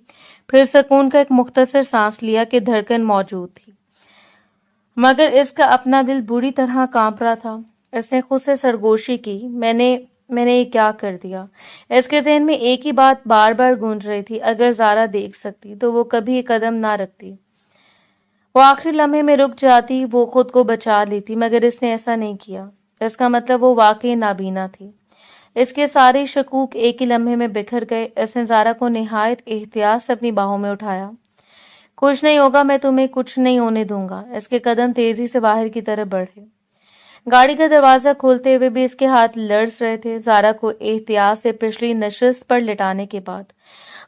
پھر سکون کا ایک مختصر سانس لیا کہ دھڑکن موجود تھی مگر اس کا اپنا دل بری طرح کانپ رہا تھا۔ اس نے خود سے سرگوشی کی، میں نے یہ کیا کر دیا؟ اس کے ذہن میں ایک ہی بات بار بار گونج رہی تھی، اگر زارا دیکھ سکتی تو وہ کبھی ایک قدم نہ رکھتی، وہ آخری لمحے میں رک جاتی، وہ خود کو بچا لیتی مگر اس نے ایسا نہیں کیا۔ اس کا مطلب وہ واقعی نابینا تھی۔ اس کے سارے شکوک ایک ہی لمحے میں بکھر گئے۔ اس نے زارا کو نہایت احتیاط سے اپنی باہوں میں اٹھایا۔ کچھ نہیں ہوگا، میں تمہیں کچھ نہیں ہونے دوں گا۔ اس کے قدم تیزی سے باہر کی طرف بڑھے۔ گاڑی کا دروازہ کھولتے ہوئے بھی اس کے ہاتھ لرز رہے تھے۔ زارا کو احتیاط سے پچھلی نشست پر لٹانے کے بعد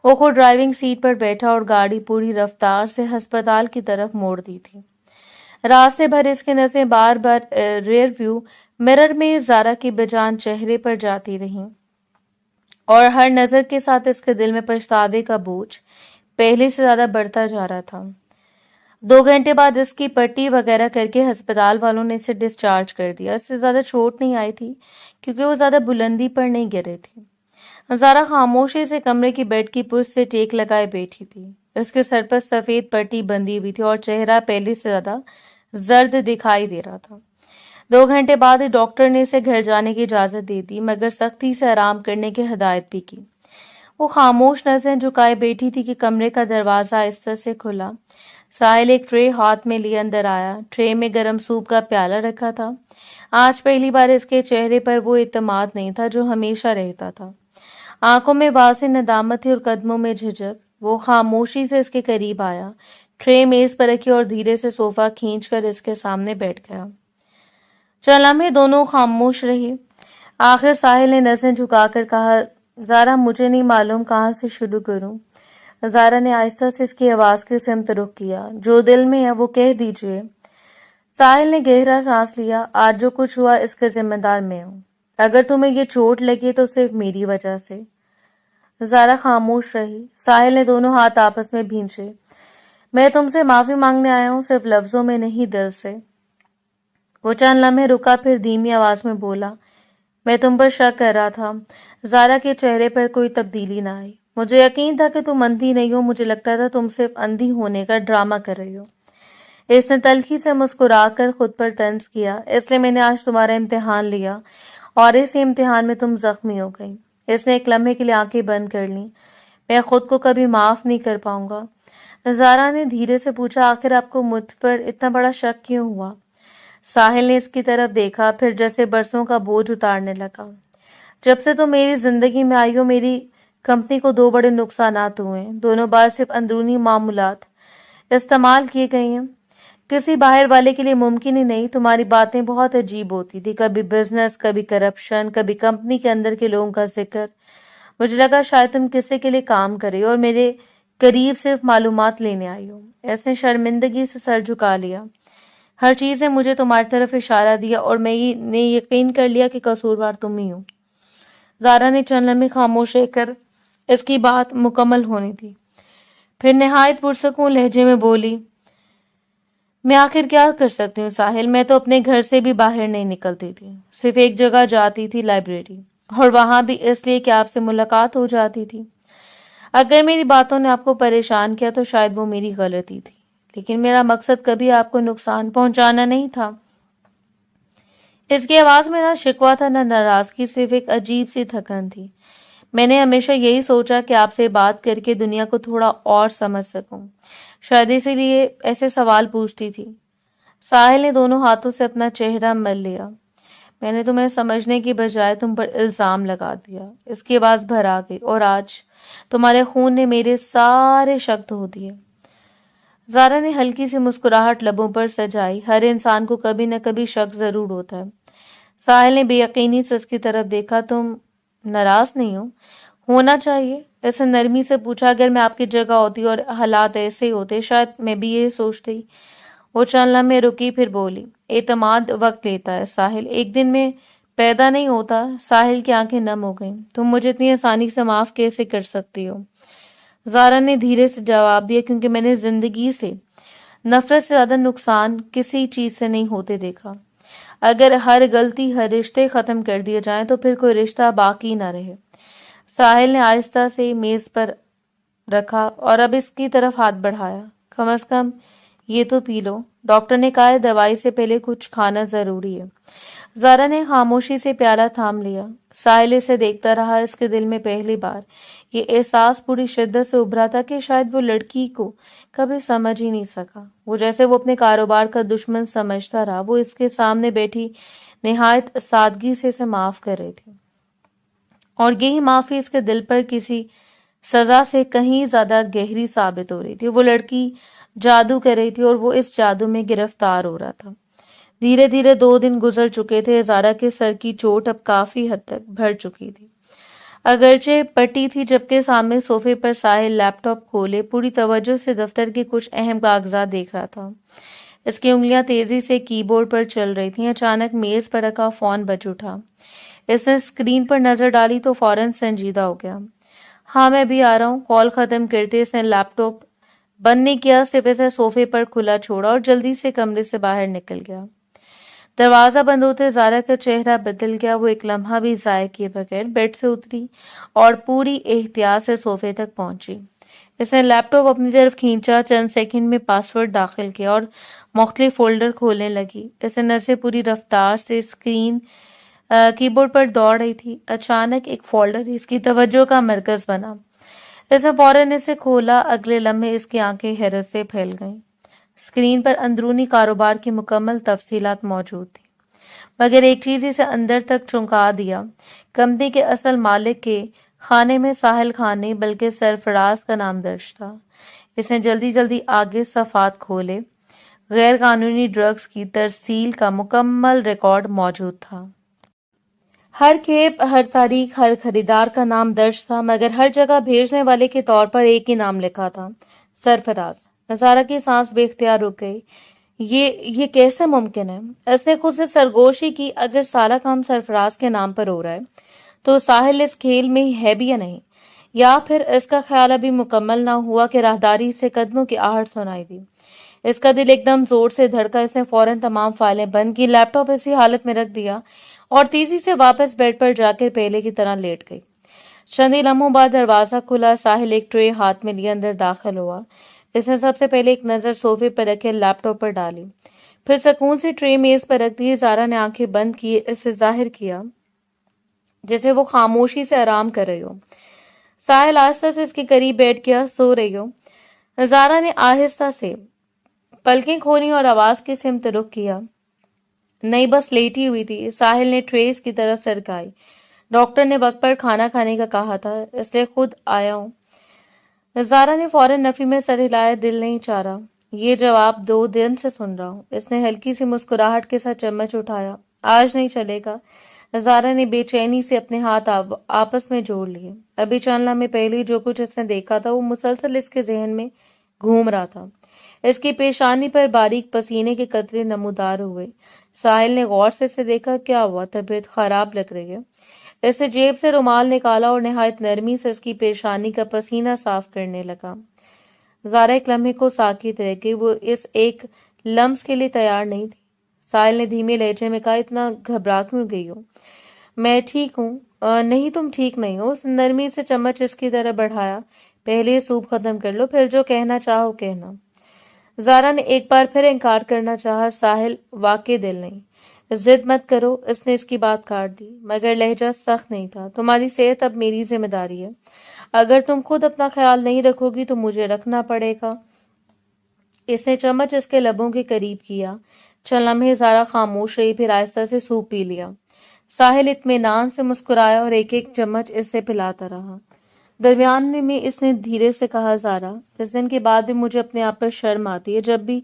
وہ خود ڈرائیونگ سیٹ پر بیٹھا اور گاڑی پوری رفتار سے ہسپتال کی طرف موڑ دی تھی۔ راستے بھر اس کی نظریں بار بار ریئر ویو مرر میں زارا کے بے جان چہرے پر جاتی رہیں اور ہر نظر کے ساتھ اس کے دل میں پچھتاوے کا بوجھ پہلے سے زیادہ بڑھتا جا رہا تھا۔ 2 گھنٹے بعد اس کی پٹی وغیرہ کر کے ہسپتال والوں نے اسے ڈسچارج کر دیا۔ اس سے زیادہ چوٹ نہیں آئی تھی کیونکہ وہ زیادہ بلندی پر نہیں گرے تھے۔ زارا خاموشی سے کمرے کی بیڈ کی پشت سے ٹیک لگائے بیٹھی تھی۔ اس کے سر پر سفید پٹی بندھی ہوئی تھی اور چہرہ پہلے سے زیادہ زرد دکھائی دے رہا تھا۔ 2 گھنٹے بعد ڈاکٹر نے اسے گھر جانے کی اجازت دے دی مگر سختی سے آرام کرنے کی ہدایت بھی کی۔ وہ خاموش نظریں جھکائے بیٹھی تھی کہ کمرے کا دروازہ آہستہ سے کھلا۔ ساحل ایک ٹرے ہاتھ میں لیے اندر آیا۔ ٹرے میں گرم سوپ کا پیالہ رکھا تھا۔ آج پہلی بار اس کے چہرے پر وہ اعتماد نہیں تھا جو ہمیشہ رہتا تھا۔ آنکھوں میں واضح ندامت تھی اور قدموں میں جھجک۔ وہ خاموشی سے اس کے قریب آیا، ٹرے میز پر رکھی اور دھیرے سے صوفہ کھینچ کر اس کے سامنے بیٹھ گیا۔ چند لمحے دونوں خاموش رہے۔ آخر ساحل نے نظریں جھکا کر کہا، زارا مجھے نہیں معلوم کہاں سے شروع کروں۔ زارا نے آہستہ سے اس کی آواز کی سمت رخ کیا، جو دل میں ہے وہ کہہ دیجیے۔ ساحل نے گہرا سانس لیا، آج جو کچھ ہوا اس کا ذمہ دار میں ہوں۔ اگر تمہیں یہ چوٹ لگی تو صرف میری وجہ سے۔ زارا خاموش رہی۔ ساحل نے دونوں ہاتھ آپس میں بھینچے۔ میں تم سے معافی مانگنے آیا ہوں، صرف لفظوں میں نہیں، دل سے۔ وہ چند لمحے رکا، پھر دھیمی آواز میں بولا، میں تم پر شک کر رہا تھا۔ زارا کے چہرے پر کوئی تبدیلی نہ آئی۔ مجھے یقین تھا کہ تم اندھی نہیں ہو، مجھے لگتا تھا تم صرف اندھی ہونے کا ڈرامہ کر رہی ہو۔ اس نے تلخی سے مسکرا کر خود پر طنز کیا۔ اس لیے میں نے آج تمہارا امتحان لیا اور اس امتحان میں تم زخمی ہو گئی۔ اس نے ایک لمحے کے لیے آنکھیں بند کر لیں۔ میں خود کو کبھی معاف نہیں کر پاؤں گا۔ زارا نے دھیرے سے پوچھا، آخر آپ کو مجھ پر اتنا بڑا شک کیوں ہوا؟ ساحل نے اس کی طرف دیکھا، پھر جیسے برسوں کا بوجھ اتارنے لگا۔ جب سے تم میری زندگی میں آئی ہو، میری کمپنی کو 2 بڑے نقصانات ہوئے ہیں۔ دونوں بار صرف اندرونی معاملات استعمال کیے گئے ہیں، کسی باہر والے کے لیے ممکن ہی نہیں۔ تمہاری باتیں بہت عجیب ہوتی تھی، کبھی بزنس، کبھی کرپشن، کبھی کمپنی کے اندر کے لوگوں کا ذکر۔ مجھے لگا شاید تم کسی کے لیے کام کرے اور میرے قریب صرف معلومات لینے آئی ہو۔ اس نے شرمندگی سے سر جھکا لیا۔ ہر چیز نے مجھے تمہاری طرف اشارہ دیا اور میں نے یقین کر لیا کہ قصوروار تم ہی ہو۔ زارا نے چند لمحے خاموش رہ کر اس کی بات مکمل ہونے دی، پھر نہایت پرسکون لہجے میں بولی، میں آخر کیا کر سکتی ہوں ساحل، میں تو اپنے گھر سے بھی باہر نہیں نکلتی تھی، صرف ایک جگہ جاتی تھی، لائبریری، اور وہاں بھی اس لیے کہ آپ سے ملاقات ہو جاتی تھی۔ اگر میری باتوں نے آپ کو پریشان کیا تو شاید وہ میری غلطی تھی، لیکن میرا مقصد کبھی آپ کو نقصان پہنچانا نہیں تھا۔ اس کی آواز میں نہ شکوہ تھا نہ ناراضگی، صرف ایک عجیب سی تھکن تھی۔ میں نے ہمیشہ یہی سوچا کہ آپ سے بات کر کے دنیا کو تھوڑا اور سمجھ سکوں، شاید اسی لیے ایسے سوال پوچھتی تھی۔ ساحل نے دونوں ہاتھوں سے اپنا چہرہ مل لیا۔ میں نے تمہیں سمجھنے کی بجائے تم پر الزام لگا دیا۔ اس کی آواز بھر آ گئی، اور آج تمہارے خون نے میرے سارے شک دھو دیے۔ زارا نے ہلکی سی مسکراہٹ لبوں پر سجائی۔ ہر انسان کو کبھی نہ کبھی شک ضرور ہوتا ہے۔ ساحل نے بے یقینی سے اس کی طرف دیکھا۔ تم ناراض نہیں ہو؟ ہونا چاہیے، اس نے نرمی سے پوچھا۔ اگر میں آپ کی جگہ ہوتی اور حالات ایسے ہوتے، شاید میں بھی یہ سوچتی۔ وہ چند لمحے رکی، پھر بولی، اعتماد وقت لیتا ہے ساحل، ایک دن میں پیدا نہیں ہوتا۔ ساحل کی آنکھیں نم ہو گئیں۔ تم مجھے اتنی آسانی سے معاف کیسے کر سکتی ہو؟ زارا نے دھیرے سے جواب دیا، کیونکہ میں نے زندگی سے نفرت سے زیادہ نقصان کسی چیز سے نہیں ہوتے دیکھا۔ اگر ہر غلطی، ہر رشتے ختم کر دیے جائیں تو پھر کوئی رشتہ باقی نہ رہے۔ ساحل نے آہستہ سے میز پر رکھا اور اب اس کی طرف ہاتھ بڑھایا۔ کم از کم یہ تو پی لو، ڈاکٹر نے کہا ہے دوائی سے پہلے کچھ کھانا ضروری ہے۔ زارا نے خاموشی سے پیالہ تھام لیا۔ ساحل اسے دیکھتا رہا۔ اس کے دل میں پہلی بار یہ احساس پوری شدت سے ابھرا تھا کہ شاید وہ لڑکی کو کبھی سمجھ ہی نہیں سکا۔ وہ جیسے وہ اپنے کاروبار کا دشمن سمجھتا رہا۔ وہ اس کے سامنے بیٹھی نہایت سادگی سے اسے معاف کر رہی تھی، اور یہی معافی اس کے دل پر کسی سزا سے کہیں زیادہ گہری ثابت ہو رہی تھی۔ وہ لڑکی جادو کر رہی تھی اور وہ اس جادو میں گرفتار ہو رہا تھا۔ دھیرے دھیرے 2 دن گزر چکے تھے۔ زارا کے سر کی چوٹ اب کافی حد تک بھر چکی تھی، اگرچہ پٹی تھی، جبکہ سامنے صوفے پر ساحل لیپ ٹاپ کھولے پوری توجہ سے دفتر کے کچھ اہم کاغذات دیکھ رہا تھا۔ اس کی انگلیاں تیزی سے کی بورڈ پر چل رہی تھیں۔ اچانک میز پر رکھا فون بج اٹھا۔ اس نے اسکرین پر نظر ڈالی تو فوراً سنجیدہ ہو گیا۔ ہاں میں بھی آ رہا ہوں۔ کال ختم کرتے اس نے لیپ ٹاپ بند نہیں کیا، صرف اسے صوفے پر کھلا چھوڑا اور جلدی سے کمرے سے باہر نکل گیا۔ دروازہ بند ہوتے زارا کا چہرہ بدل گیا۔ وہ ایک لمحہ بھی ضائع کیے بغیر بیڈ سے اتری اور پوری احتیاط سے صوفے تک پہنچی۔ اس نے لیپ ٹاپ اپنی طرف کھینچا، چند سیکنڈ میں پاسورڈ داخل کیا اور مختلف فولڈر کھولنے لگی۔ اس نے نظریں پوری رفتار سے اسکرین کی بورڈ پر دوڑ رہی تھی۔ اچانک ایک فولڈر اس کی توجہ کا مرکز بنا۔ اس نے فوراً اسے کھولا۔ اگلے لمحے اس کی آنکھیں حیرت سے پھیل گئیں۔ اسکرین پر اندرونی کاروبار کی مکمل تفصیلات موجود تھی، مگر ایک چیز اسے اندر تک چونکا دیا۔ کمپنی کے اصل مالک کے خانے میں ساحل خان نہیں بلکہ سرفراز کا نام درج تھا۔ اس نے جلدی جلدی آگے صفحات کھولے۔ غیر قانونی ڈرگز کی ترسیل کا مکمل ریکارڈ موجود تھا۔ ہر کھیپ، ہر تاریخ، ہر خریدار کا نام درج تھا، مگر ہر جگہ بھیجنے والے کے طور پر ایک ہی نام لکھا تھا، سرفراز۔ نظارہ کی سانس بے اختیار رک گئی۔ یہ کیسے ممکن ہے؟ اس نے خود سے سرگوشی کی، اگر سارا کام سرفراز کے نام پر ہو رہا ہے تو ساحل اس کھیل میں ہے بھی یا نہیں؟ یا پھر اس کا خیال ابھی مکمل نہ ہوا کہ راہداری سے قدموں کی آہٹ سنائی دی۔ اس کا دل ایک دم زور سے دھڑکا۔ اس نے فوراً تمام فائلیں بند کی، لیپ ٹاپ اسی حالت میں رکھ دیا اور تیزی سے واپس بیڈ پر جا کر پہلے کی طرح لیٹ گئی۔ چند ہی لمحوں بعد دروازہ کھلا، ساحل ایک ٹرے ہاتھ میں لیے اندر داخل ہوا۔ اس نے سب سے پہلے ایک نظر صوفے پر رکھے لیپ ٹاپ پر ڈالی، پھر سکون سے ٹرے میز پر رکھ دی۔ زارا نے آنکھیں بند کی، اس سے ظاہر کیا جیسے وہ خاموشی سے آرام کر رہی ہو۔ ساحل آہستہ سے اس کے قریب بیٹھ گیا۔ سو رہی ہو؟ زارا نے آہستہ سے پلکیں کھولی اور آواز کی سمت رخ کیا۔ نہیں، بس لیٹی ہوئی تھی۔ ساحل نے ٹریس کی طرف سرکائی۔ ڈاکٹر نے وقت پر کھانا کھانے کا کہا تھا، اس لیے خود آیا ہوں۔ زارا نے فوراً نفی میں سر ہلایا، دل نہیں چاہ رہا۔ یہ جواب 2 دن سے سن رہا ہوں۔ اس نے ہلکی سی مسکراہٹ کے ساتھ چمچ اٹھایا۔ آج نہیں چلے گا؟ زارا نے بے چینی سے اپنے ہاتھ آپس میں جوڑ لیے۔ ابھی چند لمحے پہلے جو کچھ اس نے دیکھا تھا وہ مسلسل اس کے ذہن میں گھوم رہا تھا۔ اس کی پیشانی پر باریک پسینے کے قطرے نمودار ہوئے۔ ساحل نے غور سے اسے دیکھا۔ کیا ہوا؟ طبیعت خراب لگ رہی ہے؟ اس نے جیب سے رومال نکالا اور نہایت نرمی سے اس کی پیشانی کا پسینہ صاف کرنے لگا۔ زارا ایک لمحے کو ساکت رہ گئی۔ وہ اس ایک لمس کے لیے تیار نہیں تھی۔ ساحل نے دھیمے لہجے میں کہا، اتنا گھبرا کیوں گئی ہو؟ میں ٹھیک ہوں۔ نہیں، تم ٹھیک نہیں ہو۔ اس نے نرمی سے چمچ اس کی طرف بڑھایا۔ پہلے یہ سوپ ختم کر لو، پھر جو کہنا چاہو کہنا۔ زارا نے ایک بار پھر انکار کرنا چاہا۔ ساحل، واقعی دل نہیں۔ ضد مت کرو، اس نے اس کی بات کاٹ دی، مگر لہجہ سخت نہیں تھا۔ تمہاری صحت اب میری ذمہ داری ہے۔ اگر تم خود اپنا خیال نہیں رکھو گی تو مجھے رکھنا پڑے گا۔ اس نے چمچ اس کے لبوں کے قریب کیا۔ چند لمحے زارا خاموش رہی، پھر آہستہ سے سوپ پی لیا۔ ساحل اطمینان سے مسکرایا اور ایک ایک چمچ اس سے پلاتا رہا۔ درمیان میں اس نے دھیرے سے کہا، زارا، اس دن کے بعد بھی مجھے اپنے آپ پر شرم آتی ہے۔ جب بھی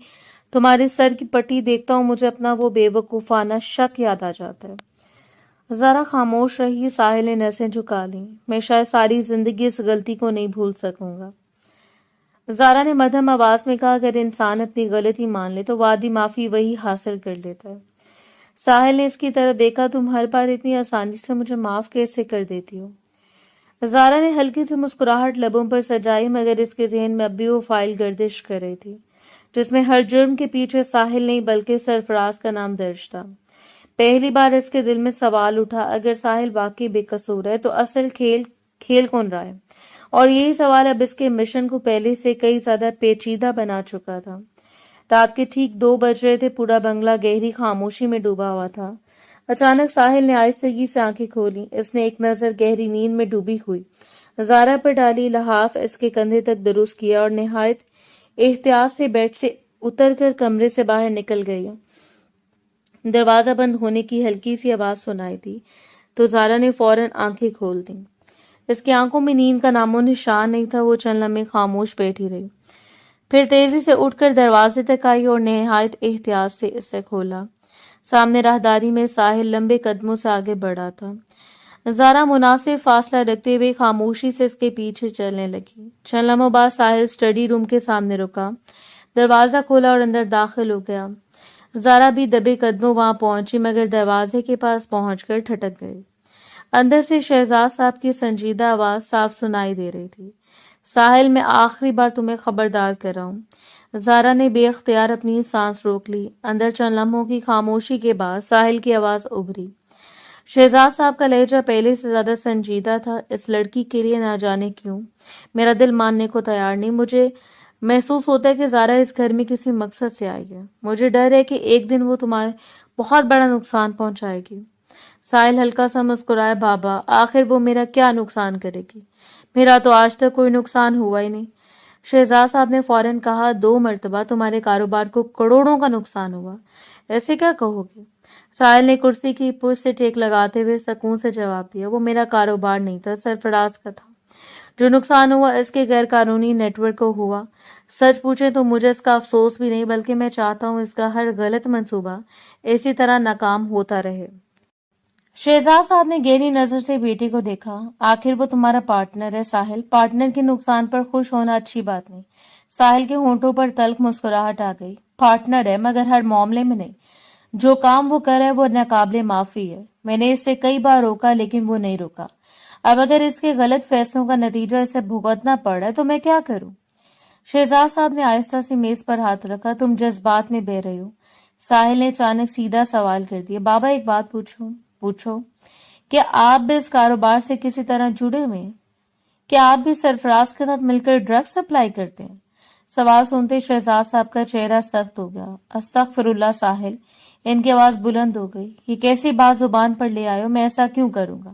تمہارے سر کی پٹی دیکھتا ہوں مجھے اپنا وہ بے وقوفانہ شک یاد آ جاتا ہے۔ زارا خاموش رہی۔ ساحل نے نسیں جھکا لیں۔ میں شاید ساری زندگی اس غلطی کو نہیں بھول سکوں گا۔ زارا نے مدھم آواز میں کہا، اگر انسان اپنی غلطی مان لے تو وعدی معافی وہی حاصل کر لیتا ہے۔ ساحل نے اس کی طرف دیکھا، تم ہر بار اتنی آسانی سے مجھے معاف کیسے کر دیتی ہو؟ زارا نے ہلکی سی مسکراہٹ لبوں پر سجائی، مگر اس کے ذہن میں اب بھی وہ فائل گردش کر رہی تھی جس میں ہر جرم کے پیچھے ساحل نہیں بلکہ سرفراز کا نام درج تھا۔ پہلی بار اس کے دل میں سوال اٹھا، اگر ساحل واقعی بے قصور ہے تو اصل کھیل کون رہا ہے؟ اور یہی سوال اب اس کے مشن کو پہلے سے کئی زیادہ پیچیدہ بنا چکا تھا۔ رات کے ٹھیک 2 بج رہے تھے۔ پورا بنگلہ گہری خاموشی میں ڈوبا ہوا تھا۔ اچانک ساحل نے آہستگی سے آنکھیں کھولی۔ اس نے ایک نظر گہری نیند میں ڈوبی ہوئی زارا پر ڈالی، لحاف اس کے کندھے تک درست کیا اور نہایت احتیاط سے بیڈ سے اتر کر کمرے سے باہر نکل گئی۔ دروازہ بند ہونے کی ہلکی سی آواز سنائی دی تو زارا نے فوراً آنکھیں کھول دیں۔ اس کی آنکھوں میں نیند کا نام و نشان نہیں تھا۔ وہ چند لمحے خاموش بیٹھی رہی، پھر تیزی سے اٹھ کر دروازے تک آئی اور نہایت احتیاط سے اسے کھولا۔ سامنے راہداری میں ساحل لمبے قدموں سے آگے بڑھا تھا۔ زارا مناسب فاصلہ رکھتے ہوئے خاموشی سے اس کے پیچھے چلنے لگی۔ چند لمحوں بعد ساحل اسٹڈی روم کے سامنے رکا، دروازہ کھولا اور اندر داخل ہو گیا۔ زارا بھی دبے قدموں وہاں پہنچی، مگر دروازے کے پاس پہنچ کر ٹھٹک گئی۔ اندر سے شہزاد صاحب کی سنجیدہ آواز صاف سنائی دے رہی تھی، ساحل، میں آخری بار تمہیں خبردار کر رہا ہوں۔ زارا نے بے اختیار اپنی سانس روک لی۔ اندر چند لمحوں کی خاموشی کے بعد ساحل کی آواز ابھری۔ شہزاد صاحب کا لہجہ پہلے سے زیادہ سنجیدہ تھا۔ اس لڑکی کے لیے نہ جانے کیوں میرا دل ماننے کو تیار نہیں۔ مجھے محسوس ہوتا ہے کہ زارا اس گھر میں کسی مقصد سے آئی ہے۔ مجھے ڈر ہے کہ ایک دن وہ تمہیں بہت بڑا نقصان پہنچائے گی۔ ساحل ہلکا سا مسکرایا، بابا، آخر وہ میرا کیا نقصان کرے گی؟ میرا تو آج تک کوئی نقصان ہوا ہی نہیں۔ شہزاد صاحب نے فوراً کہا، 2 مرتبہ تمہارے کاروبار کو کروڑوں کا نقصان ہوا، ایسے کیا کہو گے؟ ساحل نے کرسی کی پشت سے ٹیک لگاتے ہوئے سکون سے جواب دیا، وہ میرا کاروبار نہیں تھا، سرفراز کا تھا۔ جو نقصان ہوا اس کے غیر قانونی نیٹ ورک کو ہوا۔ سچ پوچھیں تو مجھے اس کا افسوس بھی نہیں، بلکہ میں چاہتا ہوں اس کا ہر غلط منصوبہ اسی طرح ناکام ہوتا رہے۔ شہزاد صاحب نے گہری نظر سے بیٹی کو دیکھا، آخر وہ تمہارا پارٹنر ہے ساحل، پارٹنر کے نقصان پر خوش ہونا اچھی بات نہیں۔ ساحل کے ہونٹوں پر تلخ مسکراہٹ آ گئی۔ پارٹنر ہے مگر ہر معاملے میں نہیں۔ جو کام وہ کر رہا ہے وہ ناقابل معافی ہے۔ میں نے اس سے کئی بار روکا لیکن وہ نہیں رکا۔ اب اگر اس کے غلط فیصلوں کا نتیجہ اسے بھگتنا پڑ رہا ہے تو میں کیا کروں؟ شہزاد صاحب نے آہستہ سے میز پر ہاتھ رکھا. تم جذبات میں بہہ رہے ہو. ساحل نے اچانک سیدھا سوال کر دیا. بابا ایک بات پوچھوں؟ پوچھو. کیا آپ بھی اس کاروبار سے کسی طرح جڑے ہوئے ہیں؟ کیا آپ بھی سرفراز کے ساتھ مل کر ڈرگ سپلائی کرتے ہیں؟ سوال سنتے شہزاد صاحب کا چہرہ سخت ہو گیا. استغفر اللہ ساحل. ان کی آواز بلند ہو گئی. یہ کیسی بات زبان پر لے آئے ہو؟ میں ایسا کیوں کروں گا؟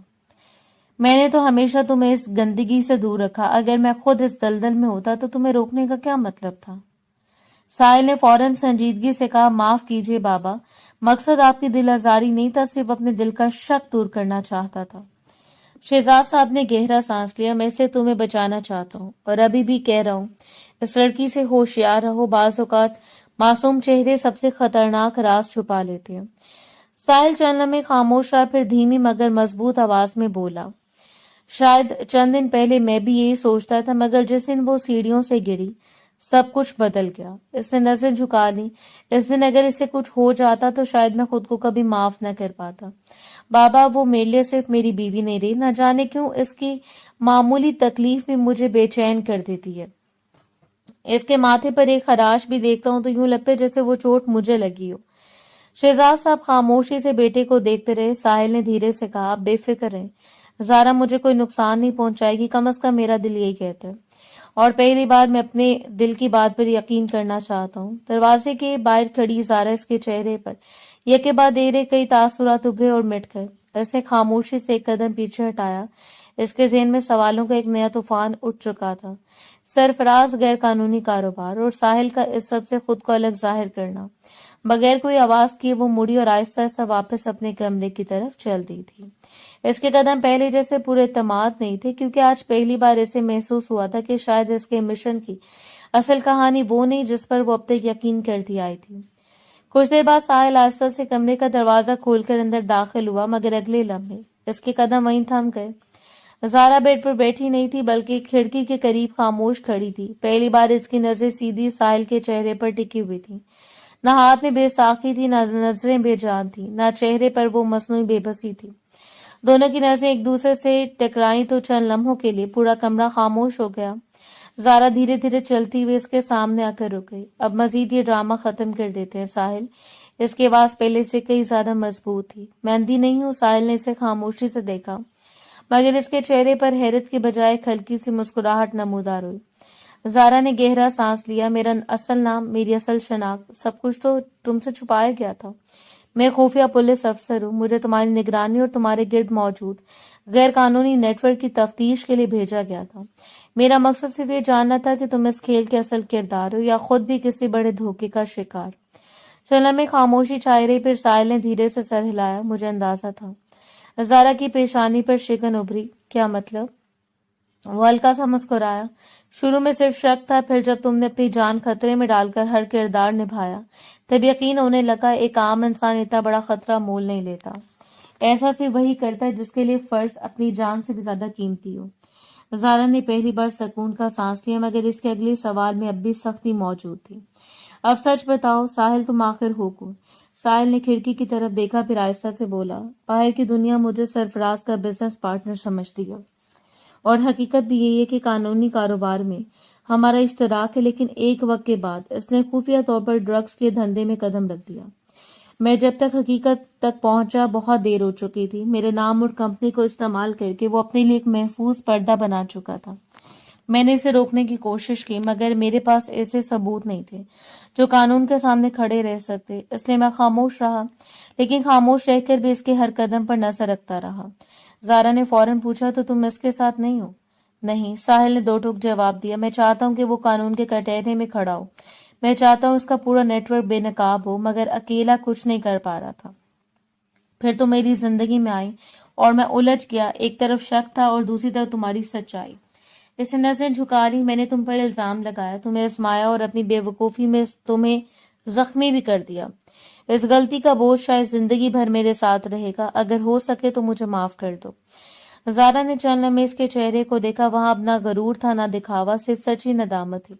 میں نے تو ہمیشہ تمہیں اس گندگی سے دور رکھا. اگر میں خود اس دلدل میں ہوتا تو تمہیں روکنے کا کیا مطلب تھا؟ ساحل نے فوراً سنجیدگی سے کہا. معاف کیجیے بابا، مقصد آپ کی دل آزاری نہیں تھا، صرف اپنے دل کا شک دور کرنا چاہتا تھا. شہزاد صاحب نے گہرا سانس لیا. میں سے تمہیں بچانا چاہتا ہوں اور ابھی بھی کہہ رہا ہوں، اس لڑکی سے ہوشیار رہو. بعض اوقات معصوم چہرے سب سے خطرناک راز چھپا لیتے ہیں. ساحل چند لمحے خاموش رہا، پھر دھیمی مگر مضبوط آواز میں بولا. شاید چند دن پہلے میں بھی یہی سوچتا تھا، مگر جس دن وہ سیڑھیوں سے گری سب کچھ بدل گیا. اس نے نظر جھکا لی. اس دن اگر اسے کچھ ہو جاتا تو شاید میں خود کو کبھی معاف نہ کر پاتا. بابا، وہ میرے لیے صرف میری بیوی نہیں رہی. نہ جانے کیوں اس کی معمولی تکلیف بھی مجھے بے چین کر دیتی ہے. اس کے ماتھے پر ایک خراش بھی دیکھتا ہوں تو یوں لگتا ہے جیسے وہ چوٹ مجھے لگی ہو. شہزاد صاحب خاموشی سے بیٹے کو دیکھتے رہے. ساحل نے دھیرے سے کہا. آپ بے فکر رہیں، زارا مجھے کوئی نقصان نہیں پہنچائے گی، کم از کم میرا دل یہی کہتا ہے، اور پہلی بار میں اپنے دل کی بات پر یقین کرنا چاہتا ہوں. دروازے کے باہر کھڑی زارا اس کے چہرے پر یکے بعد ایک کئی تاثرات ابھرے اور مٹ گئے. اس نے خاموشی سے ایک قدم پیچھے ہٹایا. اس کے ذہن میں سوالوں کا ایک نیا طوفان اٹھ چکا تھا. سرفراز، غیر قانونی کاروبار اور ساحل کا اس سب سے خود کو الگ ظاہر کرنا. بغیر کوئی آواز کیے وہ مڑی اور آہستہ آہستہ واپس اپنے کمرے کی طرف چل دی تھی. اس کے قدم پہلے جیسے پورے اعتماد نہیں تھے، کیونکہ آج پہلی بار اسے محسوس ہوا تھا کہ شاید اس کے مشن کی اصل کہانی وہ نہیں جس پر وہ اب تک یقین کرتی آئی تھی. کچھ دیر بعد ساحل آہستہ سے کمرے کا دروازہ کھول کر اندر داخل ہوا، مگر اگلے لمحے اس کے قدم وہیں تھم گئے. زارا بیڈ پر بیٹھی نہیں تھی بلکہ کھڑکی کے قریب خاموش کھڑی تھی. پہلی بار اس کی نظر سیدھی ساحل کے چہرے پر ٹکی ہوئی تھی. نہ ہاتھ میں بے ساخی تھی، نہ نظریں بے جان تھی، نہ چہرے پر وہ مصنوعی بے بسی تھی. دونوں کی نظریں ایک دوسرے سے ٹکرائیں تو چند لمحوں کے لیے پورا کمرہ خاموش ہو گیا. زارا دھیرے دھیرے چلتی ہوئی اس کے سامنے آ کر رک گئی. اب مزید یہ ڈرامہ ختم کر دیتے ہیں ساحل. اس کی آواز پہلے سے کئی زیادہ مضبوط تھی. میں اندھی نہیں ہوں. ساحل نے اسے خاموشی سے دیکھا، مگر اس کے چہرے پر حیرت کے بجائے ایک ہلکی سی مسکراہٹ نمودار ہوئی. زارا نے گہرا سانس لیا. میرا اصل نام، میری اصل شناخت، سب کچھ تو تم سے چھپایا گیا تھا. میں خفیہ پولیس افسر ہوں. مجھے تمہاری نگرانی اور تمہارے گرد موجود غیر قانونی نیٹ ورک کی تفتیش کے لیے بھیجا گیا تھا. میرا مقصد صرف یہ جاننا تھا کہ تم اس کھیل کے اصل کردار ہو یا خود بھی کسی بڑے دھوکے کا شکار. چلنے میں خاموشی چھائی رہی. پھر ساحل نے دھیرے سے سر ہلایا. مجھے اندازہ تھا. زارا کی پیشانی پر شکن ابھری. کیا مطلب؟ وہ ہلکا سا مسکرایا. شروع میں صرف شک تھا، پھر جب تم نے اپنی جان خطرے میں ڈال کر ہر کردار نبھایا تب یقین ہونے لگا. ایک عام انسان اتنا بڑا خطرہ مول نہیں لیتا. ایسا صرف وہی کرتا ہے جس کے لیے فرض اپنی جان سے بھی زیادہ قیمتی ہو. زارا نے پہلی بار سکون کا سانس لیا، مگر اس کے اگلے سوال میں اب بھی سختی موجود تھی. اب سچ بتاؤ ساحل، تم آخر ہو کون؟ ساحل نے کھڑکی کی طرف دیکھا، پھر آہستہ سے بولا. باہر کی دنیا مجھے سرفراز کا بزنس پارٹنر سمجھتی ہے، اور حقیقت بھی یہی ہے کہ قانونی کاروبار میں ہمارا اشتراک ہے. لیکن ایک وقت کے بعد اس نے خفیہ طور پر ڈرگز کے دھندے میں قدم رکھ دیا. میں جب تک حقیقت تک پہنچا بہت دیر ہو چکی تھی. میرے نام اور کمپنی کو استعمال کر کے وہ اپنے لیے ایک محفوظ پردہ بنا چکا تھا. میں نے اسے روکنے کی کوشش کی، مگر میرے پاس ایسے ثبوت نہیں تھے جو قانون کے سامنے کھڑے رہ سکتے. اس لیے میں خاموش رہا، لیکن خاموش رہ کر بھی اس کے ہر قدم پر نظر رکھتا رہا. زارا نے فوراً پوچھا. تو تم اس کے ساتھ نہیں ہو؟ نہیں، ساحل نے دو ٹوک جواب دیا. میں چاہتا ہوں کہ وہ قانون کے کٹہرے میں کھڑا ہو. میں چاہتا ہوں اس کا پورا نیٹ ورک بے نقاب ہو، مگر اکیلا کچھ نہیں کر پا رہا تھا. پھر تو میری زندگی میں آئی اور میں الجھ گیا. ایک طرف شک تھا اور دوسری طرف تمہاری سچائی. اس نے نظریں جھکا لی. میں نے تم پر الزام لگایا، تمہیں آزمایا اور اپنی بے وقوفی میں تمہیں زخمی بھی کر دیا. اس غلطی کا بوجھ شاید زندگی بھر میرے ساتھ رہے گا. اگر ہو سکے تو مجھے معاف کر دو. زارا نے چند لمحے اس کے چہرے کو دیکھا. وہاں اب نہ غرور تھا نہ دکھاوا، صرف سچی ندامت تھی.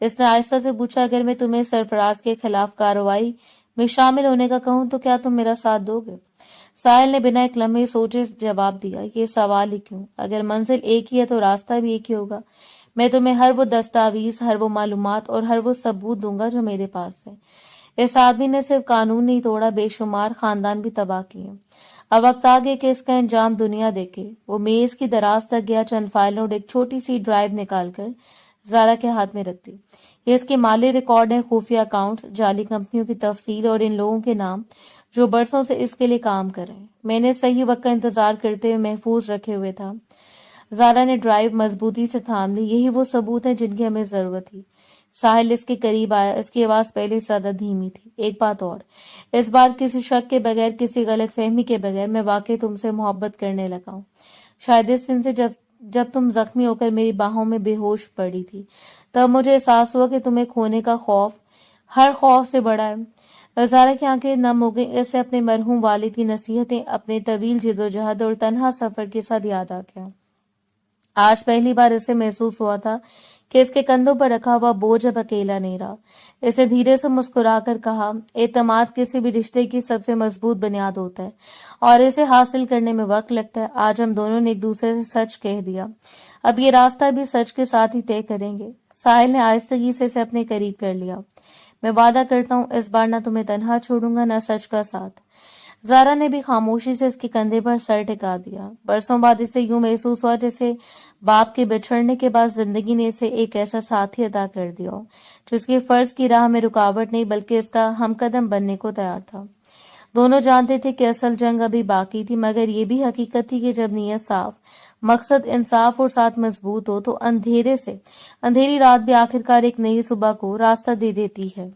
اس نے آہستہ سے پوچھا. اگر میں تمہیں سرفراز کے خلاف کارروائی میں شامل ہونے کا کہوں تو کیا تم میرا ساتھ دو گے؟ ساحل نے بنا ایک لمحے سوچے جواب دیا، یہ سوال ہی کیوں؟ اگر منزل ایک ہی ہے تو راستہ بھی ایک ہی ہوگا۔ میں تمہیں ہر وہ دستاویز، ہر وہ معلومات اور ہر وہ ثبوت دوں گا جو میرے پاس ہے۔ اس آدمی نے صرف قانون نہیں توڑا، بے شمار خاندان بھی تباہ کیے۔ اب وقت آ گیا کہ اس کا انجام دنیا دیکھے۔ وہ میز کی دراز تک گیا، چند فائلوں اور ایک چھوٹی سی ڈرائیو نکال کر زارا کے ہاتھ میں رکھ دی۔ یہ اس کے مالی ریکارڈ ہیں، خفیہ اکاؤنٹس، جعلی کمپنیوں کی تفصیل اور ان لوگوں کے نام جو برسوں سے اس کے لیے کام کر رہے ہیں۔ میں نے صحیح وقت کا انتظار کرتے ہوئے محفوظ رکھے ہوئے تھا۔ زارا نے ڈرائیو مضبوطی سے تھام لی۔ یہی وہ ثبوت ہیں جن کی ہمیں ضرورت تھی۔ ساحل اس کے قریب آیا، اس کی آواز پہلے سے زیادہ دھیمی تھی۔ ایک بات اور، اس بار کسی شک کے بغیر، کسی غلط فہمی کے بغیر، میں واقعی تم سے محبت کرنے لگا ہوں۔ شاید اس دن سے جب تم زخمی ہو کر میری باہوں میں بے ہوش پڑی تھی، تب مجھے احساس ہوا کہ تمہیں کھونے کا خوف ہر خوف سے بڑا ہے۔ زارا کی آنکھیں نم ہو گئیں۔ اسے اپنے مرحوم والد کی نصیحتیں، اپنے طویل جدوجہد اور تنہا سفر کے ساتھ یاد آ گیا۔ آج پہلی بار اسے محسوس ہوا تھا کہ اس کے کندھوں پر رکھا ہوا بوجھ اب اکیلا نہیں رہا۔ اسے دھیرے سے مسکرا کر کہا، اعتماد کسی بھی رشتے کی سب سے مضبوط بنیاد ہوتا ہے اور اسے حاصل کرنے میں وقت لگتا ہے۔ آج ہم دونوں نے ایک دوسرے سے سچ کہہ دیا، اب یہ راستہ بھی سچ کے ساتھ ہی طے کریں گے۔ ساحل نے آہستگی سے اسے اپنے قریب کر لیا۔ میں وعدہ کرتا ہوں اس بار نہ تمہیں تنہا چھوڑوں گا، نہ سچ کا ساتھ۔ زارا نے بھی خاموشی سے اس کے کندھے پر سر ٹکا دیا۔ برسوں بعد اسے یوں محسوس ہوا جیسے باپ کے بچھڑنے کے بعد زندگی نے اسے ایک ایسا ساتھی عطا کر دیا ہو جو اس کے فرض کی راہ میں رکاوٹ نہیں بلکہ اس کا ہم قدم بننے کو تیار تھا۔ دونوں جانتے تھے کہ اصل جنگ ابھی باقی تھی، مگر یہ بھی حقیقت تھی کہ جب نیت صاف، مقصد انصاف اور ساتھ مضبوط ہو تو اندھیری رات بھی آخرکار ایک نئی صبح کو راستہ دے دیتی ہے۔